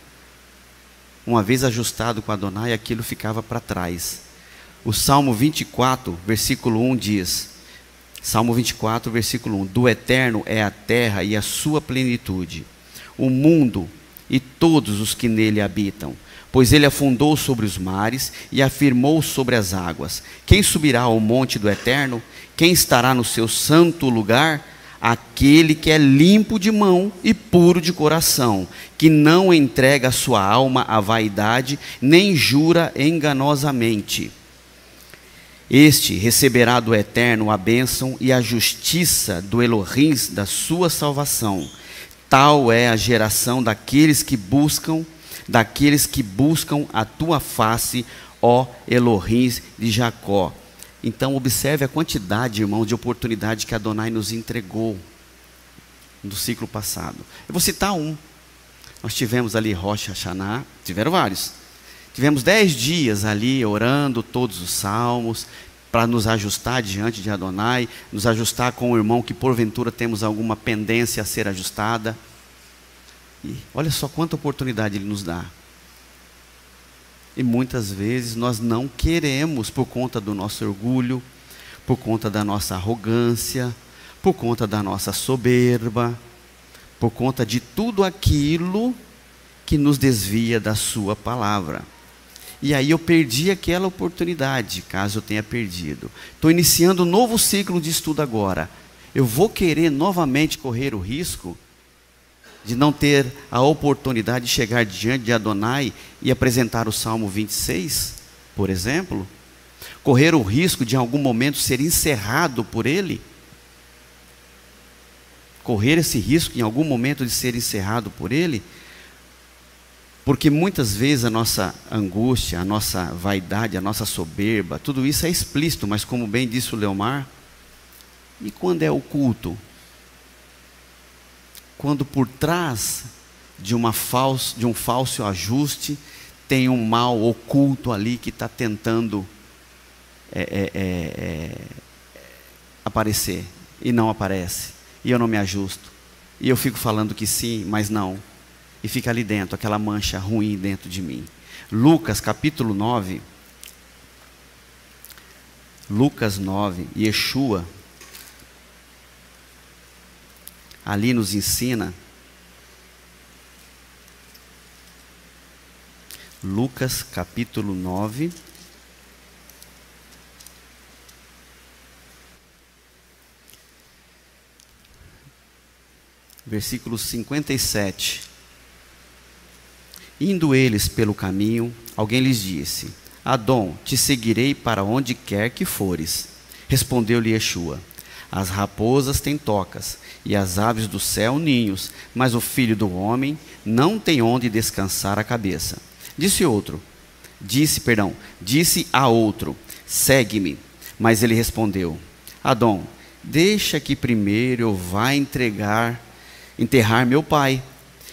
Uma vez ajustado com Adonai, aquilo ficava para trás. O Salmo 24, versículo 1 diz, Salmo 24, versículo 1, do eterno é a terra e a sua plenitude, o mundo e todos os que nele habitam, pois ele afundou sobre os mares e afirmou sobre as águas. Quem subirá ao monte do eterno? Quem estará no seu santo lugar? Aquele que é limpo de mão e puro de coração, que não entrega a sua alma à vaidade, nem jura enganosamente. Este receberá do Eterno a bênção e a justiça do Elohim da sua salvação. Tal é a geração daqueles que buscam a tua face, ó Elohim de Jacó. Então observe a quantidade, irmão, de oportunidade que Adonai nos entregou no ciclo passado. Eu vou citar um. Nós tivemos ali Rosh Hashanah, tiveram vários. Tivemos 10 dias ali orando todos os salmos, para nos ajustar diante de Adonai, nos ajustar com o irmão que porventura temos alguma pendência a ser ajustada. E olha só quanta oportunidade Ele nos dá. E muitas vezes nós não queremos, por conta do nosso orgulho, por conta da nossa arrogância, por conta da nossa soberba, por conta de tudo aquilo que nos desvia da sua palavra. E aí eu perdi aquela oportunidade, caso eu tenha perdido. Estou iniciando um novo ciclo de estudo agora. Eu vou querer novamente correr o risco de não ter a oportunidade de chegar diante de Adonai e apresentar o Salmo 26, por exemplo? Correr o risco de em algum momento ser encerrado por ele? Correr esse risco em algum momento de ser encerrado por ele? Porque muitas vezes a nossa angústia, a nossa vaidade, a nossa soberba, tudo isso é explícito, mas como bem disse o Leomar, e quando é oculto? Quando por trás de um falso ajuste, tem um mal oculto ali que está tentando aparecer, e não aparece, e eu não me ajusto, e eu fico falando que sim, mas não. E fica ali dentro, aquela mancha ruim dentro de mim. Lucas capítulo 9. Lucas 9, Yeshua, ali nos ensina. Lucas capítulo 9. Versículo 57. Indo eles pelo caminho, alguém lhes disse: Adom, te seguirei para onde quer que fores. Respondeu-lhe Yeshua: As raposas têm tocas, e as aves do céu ninhos, mas o filho do homem não tem onde descansar a cabeça. Disse a outro: Segue-me. Mas ele respondeu: Adom, deixa que primeiro eu vá enterrar meu pai.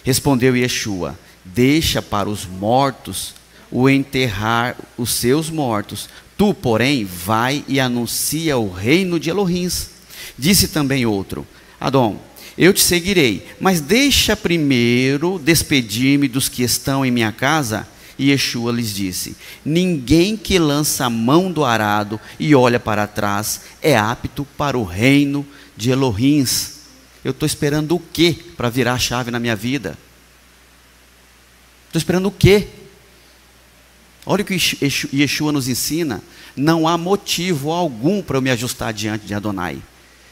Respondeu Yeshua: Deixa para os mortos o enterrar os seus mortos. Tu, porém, vai e anuncia o reino de Elohim. Disse também outro: Adom, eu te seguirei, mas deixa primeiro despedir-me dos que estão em minha casa. E Yeshua lhes disse: Ninguém que lança a mão do arado e olha para trás é apto para o reino de Elohim. Eu estou esperando o quê para virar a chave na minha vida? Estou esperando o quê? Olha o que Yeshua nos ensina. Não há motivo algum para eu me ajustar diante de Adonai.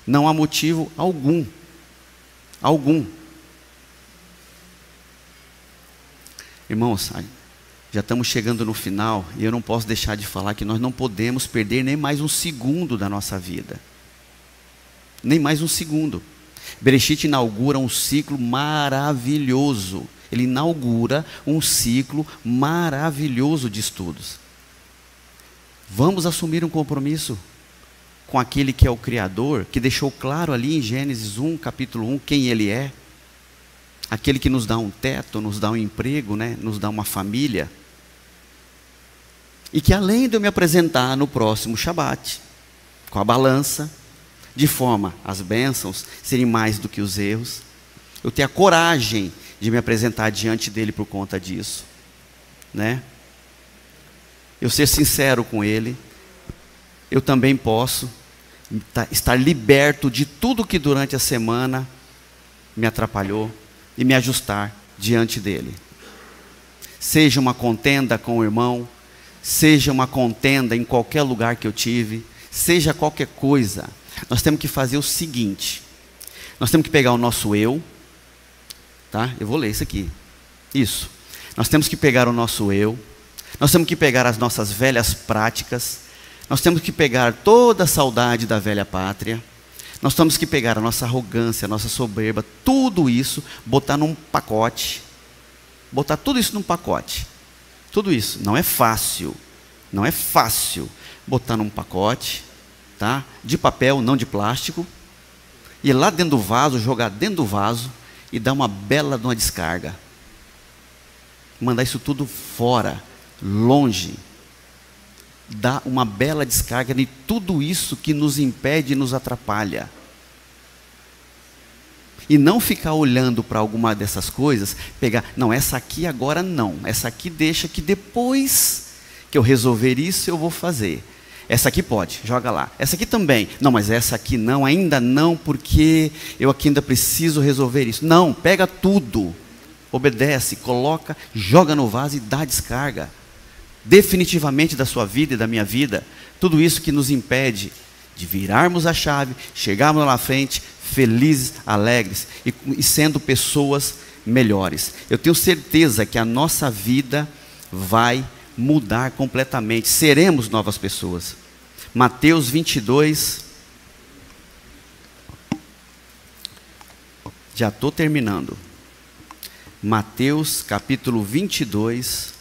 Não há motivo algum. Algum. Irmãos, já estamos chegando no final e eu não posso deixar de falar que nós não podemos perder nem mais um segundo da nossa vida. Nem mais um segundo. Bereshit inaugura um ciclo maravilhoso. Ele inaugura um ciclo maravilhoso de estudos. Vamos assumir um compromisso com aquele que é o Criador, que deixou claro ali em Gênesis 1, capítulo 1, quem Ele é. Aquele que nos dá um teto, nos dá um emprego, né? Nos dá uma família. E que além de eu me apresentar no próximo Shabat, com a balança, de forma as bênçãos serem mais do que os erros, eu ter a coragem de me apresentar diante dele por conta disso, né? Eu ser sincero com ele, eu também posso estar liberto de tudo que durante a semana me atrapalhou e me ajustar diante dele. Seja uma contenda com o irmão, seja uma contenda em qualquer lugar que eu tive, seja qualquer coisa, nós temos que fazer o seguinte: nós temos que pegar o nosso eu, tá? Eu vou ler isso aqui. Isso. Nós temos que pegar o nosso eu, nós temos que pegar as nossas velhas práticas, nós temos que pegar toda a saudade da velha pátria, nós temos que pegar a nossa arrogância, a nossa soberba, tudo isso, botar num pacote, botar tudo isso num pacote. Tudo isso não é fácil, não é fácil botar num pacote, tá? De papel, não de plástico, ir lá dentro do vaso, jogar dentro do vaso e dar uma bela de uma descarga. Mandar isso tudo fora, longe. Dar uma bela descarga de tudo isso que nos impede e nos atrapalha. E não ficar olhando para alguma dessas coisas, pegar, não, essa aqui agora não, essa aqui deixa que depois que eu resolver isso eu vou fazer. Essa aqui pode, joga lá. Essa aqui também. Não, mas essa aqui não, ainda não, porque eu aqui ainda preciso resolver isso. Não, pega tudo, obedece, coloca, joga no vaso e dá descarga. Definitivamente da sua vida e da minha vida, tudo isso que nos impede de virarmos a chave, chegarmos lá na frente, felizes, alegres e sendo pessoas melhores. Eu tenho certeza que a nossa vida vai mudar completamente, seremos novas pessoas. Mateus 22, já estou terminando. Mateus capítulo 22,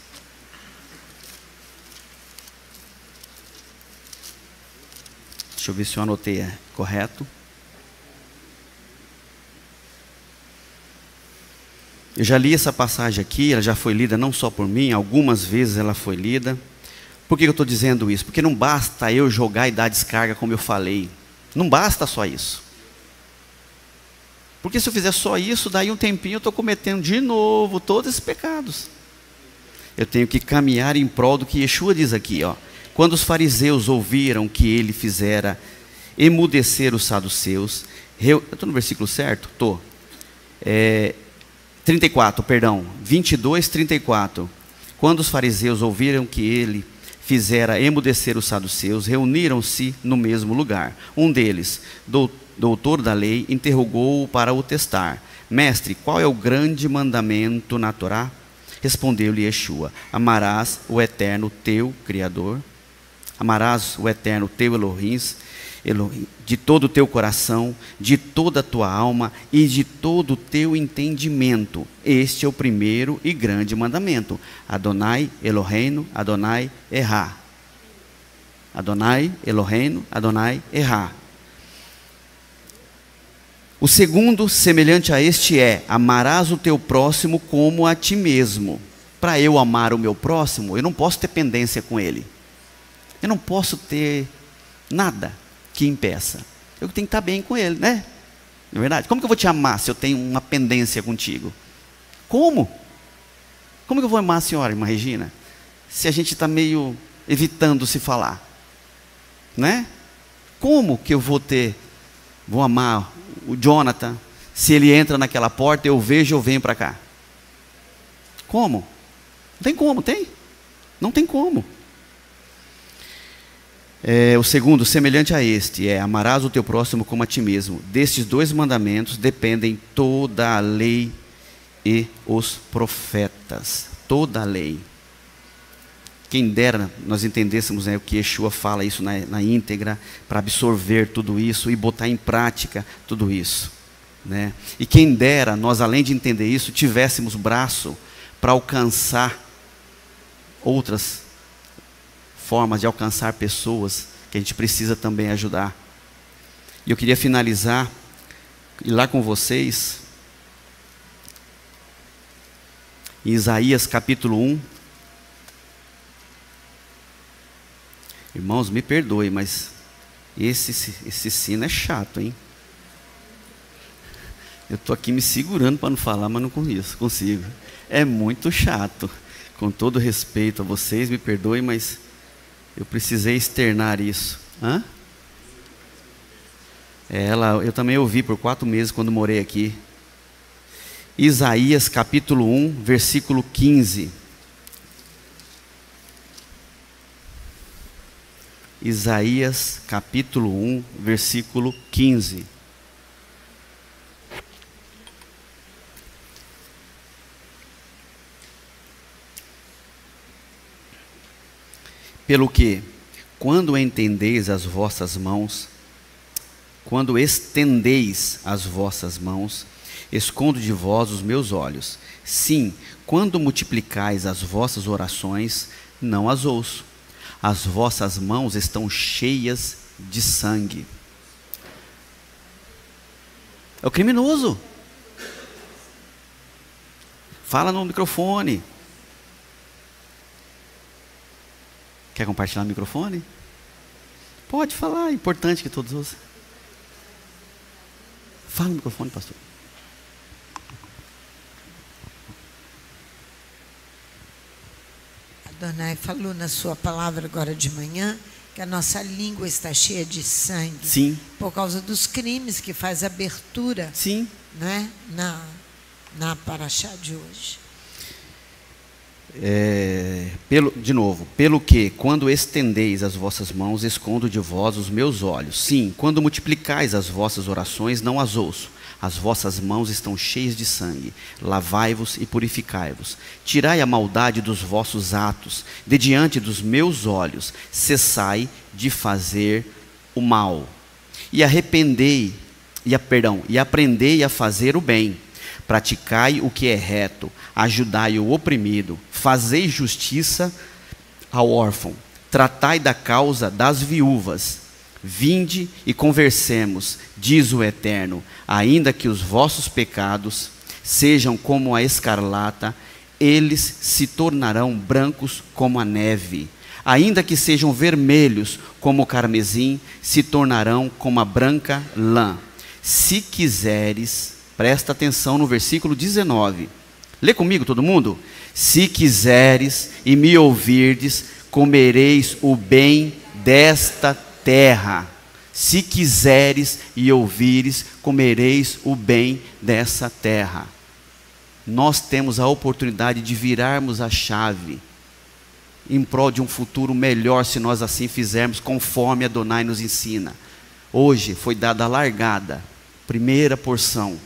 deixa eu ver se eu anotei correto. Eu já li essa passagem aqui, ela já foi lida não só por mim, algumas vezes ela foi lida. Por que eu estou dizendo isso? Porque não basta eu jogar e dar descarga como eu falei. Não basta só isso. Porque se eu fizer só isso, daí um tempinho eu estou cometendo de novo todos esses pecados. Eu tenho que caminhar em prol do que Yeshua diz aqui, ó. Quando os fariseus ouviram que ele fizera emudecer os saduceus, eu estou no versículo certo? Estou. 34, perdão, 22, 34. Quando os fariseus ouviram que ele fizera emudecer os saduceus, reuniram-se no mesmo lugar. Um deles, doutor da lei, interrogou-o para o testar. Mestre, qual é o grande mandamento na Torá? Respondeu-lhe Yeshua: amarás o eterno teu Criador, amarás o eterno teu Elohim, de todo o teu coração, de toda a tua alma e de todo o teu entendimento. Este é o primeiro e grande mandamento. Adonai Eloheinu, Adonai Erá. Adonai Eloheinu, Adonai Erá. O segundo, semelhante a este, é: amarás o teu próximo como a ti mesmo. Para eu amar o meu próximo, eu não posso ter pendência com ele. Eu não posso ter nada que impeça. Eu tenho que estar bem com ele, né? Não é verdade? Como que eu vou te amar se eu tenho uma pendência contigo? Como? Como que eu vou amar a senhora, irmã Regina, se a gente está meio evitando se falar? Né? Como que eu vou amar o Jonathan, se ele entra naquela porta, eu vejo, eu venho para cá? Como? Não tem como, tem? Não tem como. O segundo, semelhante a este, é: amarás o teu próximo como a ti mesmo. Destes dois mandamentos dependem toda a lei e os profetas. Toda a lei. Quem dera nós entendêssemos, o que Yeshua fala isso na íntegra, para absorver tudo isso e botar em prática tudo isso. né? E quem dera nós, além de entender isso, tivéssemos braço para alcançar outras formas de alcançar pessoas que a gente precisa também ajudar. E eu queria finalizar e lá com vocês em Isaías capítulo 1. Irmãos, me perdoe, mas esse sino é chato, hein? Eu estou aqui me segurando para não falar, mas não consigo. É muito chato. Com todo respeito a vocês, me perdoe, mas eu precisei externar isso. Hã? Eu também ouvi por 4 meses quando morei aqui. Isaías capítulo 1, versículo 15. Isaías capítulo 1, versículo 15. Pelo que, quando estendeis as vossas mãos, escondo de vós os meus olhos. Sim, quando multiplicais as vossas orações, não as ouço. As vossas mãos estão cheias de sangue. É o criminoso. Fala no microfone. Quer compartilhar o microfone? Pode falar, é importante que todos ouçam. Fala no microfone, pastor. Adonai falou na sua palavra agora de manhã que a nossa língua está cheia de sangue. Sim. Por causa dos crimes que faz abertura. Sim. Né? Na paraxá de hoje. Pelo que, quando estendeis as vossas mãos, escondo de vós os meus olhos. Sim, quando multiplicais as vossas orações, não as ouço. As vossas mãos estão cheias de sangue. Lavai-vos e purificai-vos. Tirai a maldade dos vossos atos, de diante dos meus olhos. Cessai de fazer o mal. E aprendei a fazer o bem. Praticai o que é reto, ajudai o oprimido, fazei justiça ao órfão, tratai da causa das viúvas. Vinde e conversemos, diz o Eterno, ainda que os vossos pecados sejam como a escarlata, eles se tornarão brancos como a neve. Ainda que sejam vermelhos como o carmesim, se tornarão como a branca lã. Se quiseres... Presta atenção no versículo 19. Lê comigo todo mundo. Se quiseres e me ouvirdes, comereis o bem desta terra. Se quiseres e ouvires, comereis o bem dessa terra. Nós temos a oportunidade de virarmos a chave em prol de um futuro melhor, se nós assim fizermos, conforme Adonai nos ensina. Hoje foi dada a largada, primeira porção.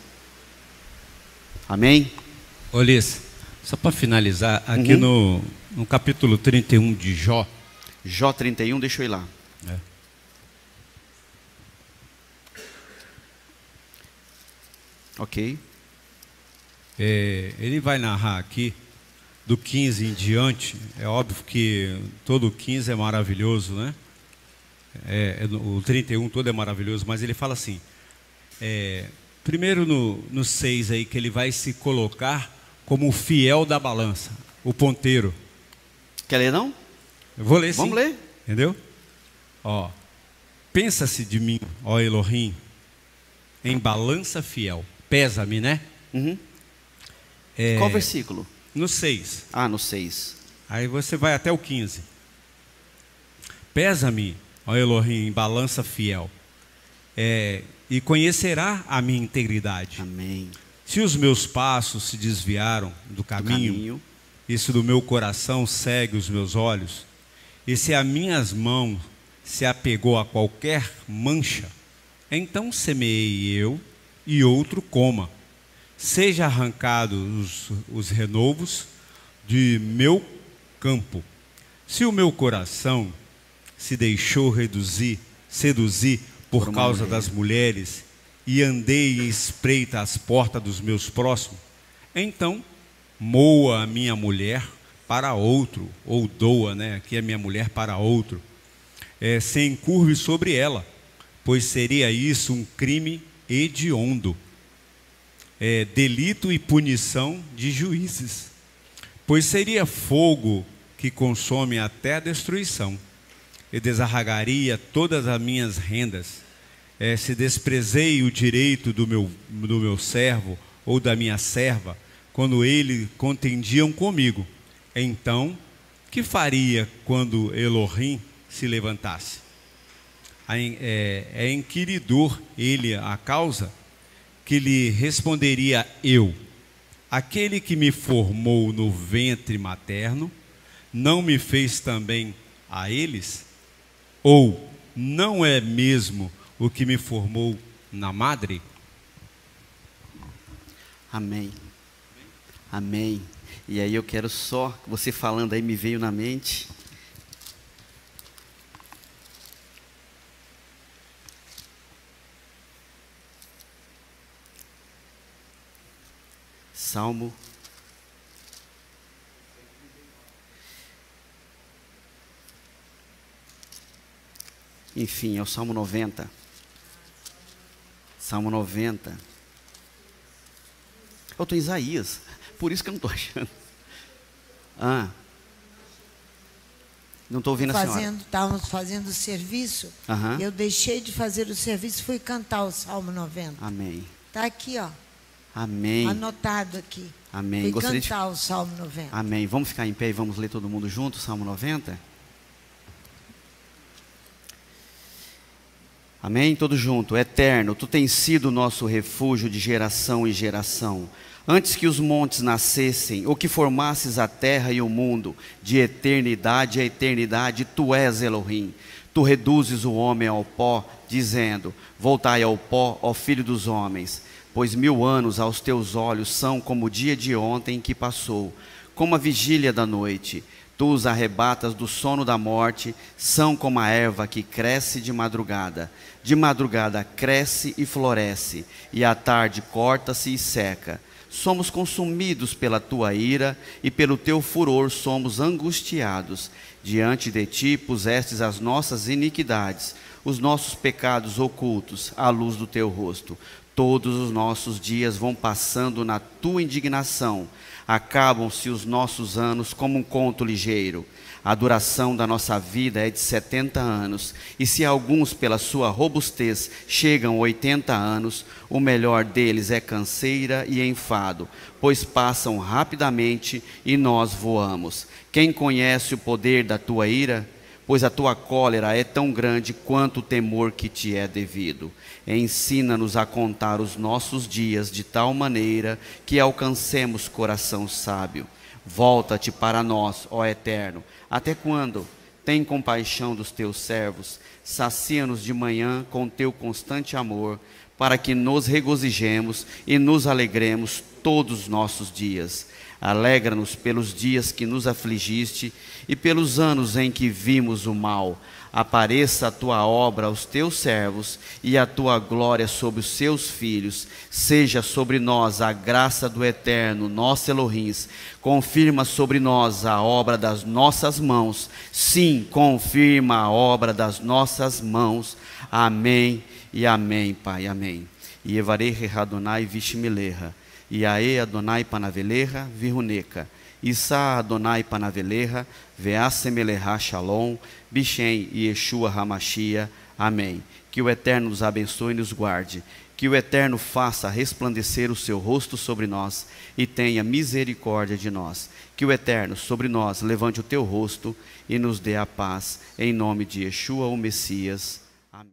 Amém? Ulisses, só para finalizar, aqui no capítulo 31 de Jó. Jó 31, deixa eu ir lá. Ok. Ele vai narrar aqui, do 15 em diante. É óbvio que todo o 15 é maravilhoso, né? O 31 todo é maravilhoso, mas ele fala assim... Primeiro no 6 aí, que ele vai se colocar como o fiel da balança, o ponteiro. Quer ler não? Eu vou ler sim. Vamos ler. Entendeu? Ó, pensa-se de mim, ó Elohim, em balança fiel. Pesa-me, né? Qual versículo? No 6. Ah, no 6. Aí você vai até o 15. Pesa-me, ó Elohim, em balança fiel. E conhecerá a minha integridade. Amém. Se os meus passos se desviaram do caminho, e se do meu coração segue os meus olhos, e se as minhas mãos se apegou a qualquer mancha, então semeei eu e outro coma. Seja arrancados os renovos de meu campo. Se o meu coração se deixou seduzir por causa das mulheres e andei e espreita as portas dos meus próximos, então moa a minha mulher para outro, ou doa, aqui a minha mulher para outro, se encurve sobre ela, pois seria isso um crime hediondo, delito e punição de juízes, pois seria fogo que consome até a destruição, e desarragaria todas as minhas rendas, se desprezei o direito do meu servo ou da minha serva, quando eles contendiam comigo, então, que faria quando Elohim se levantasse? É inquiridor ele a causa, que lhe responderia eu, aquele que me formou no ventre materno, não me fez também a eles? Ou não é mesmo o que me formou na madre? Amém. Amém. E aí eu quero só, você falando aí me veio na mente. Salmo. Enfim, é o Salmo 90. Salmo 90. Eu estou em Isaías, por isso que eu não estou achando. Não estou ouvindo a senhora. Estávamos fazendo o serviço, eu deixei de fazer o serviço e fui cantar o Salmo 90. Amém. Está aqui, ó. Amém. Anotado aqui. Amém. Fui cantar o Salmo 90. Amém. Vamos ficar em pé e vamos ler todo mundo junto o Salmo 90? Amém? Todos juntos. Eterno, tu tens sido nosso refúgio de geração em geração. Antes que os montes nascessem, ou que formasses a terra e o mundo, de eternidade a eternidade, tu és Elohim. Tu reduzes o homem ao pó, dizendo, voltai ao pó, ó filho dos homens. Pois 1000 anos aos teus olhos são como o dia de ontem que passou, como a vigília da noite. Tu os arrebatas do sono da morte, são como a erva que cresce de madrugada. De madrugada cresce e floresce, e à tarde corta-se e seca. Somos consumidos pela tua ira, e pelo teu furor somos angustiados. Diante de ti pusestes as nossas iniquidades, os nossos pecados ocultos, à luz do teu rosto. Todos os nossos dias vão passando na tua indignação. Acabam-se os nossos anos como um conto ligeiro. A duração da nossa vida é de 70 anos. E se alguns, pela sua robustez, chegam a 80 anos, o melhor deles é canseira e enfado, pois passam rapidamente e nós voamos. Quem conhece o poder da tua ira? Pois a tua cólera é tão grande quanto o temor que te é devido. Ensina-nos a contar os nossos dias de tal maneira que alcancemos coração sábio. Volta-te para nós, ó Eterno. Até quando? Tem compaixão dos teus servos. Sacia-nos de manhã com teu constante amor, para que nos regozijemos e nos alegremos todos os nossos dias. Alegra-nos pelos dias que nos afligiste e pelos anos em que vimos o mal. Apareça a tua obra aos teus servos e a tua glória sobre os seus filhos. Seja sobre nós a graça do Eterno, nosso Elohim. Confirma sobre nós a obra das nossas mãos. Sim, confirma a obra das nossas mãos. Amém e amém, Pai, amém. E Evarei Adonai Vishmileha. Iae Adonai Panaveleha Viruneca. Issa Adonai Panaveleha Veasemeleha Shalom. Bishem e Yeshua Hamashia. Amém. Que o Eterno nos abençoe e nos guarde. Que o Eterno faça resplandecer o seu rosto sobre nós e tenha misericórdia de nós. Que o Eterno sobre nós levante o teu rosto e nos dê a paz. Em nome de Yeshua, o Messias. Amém.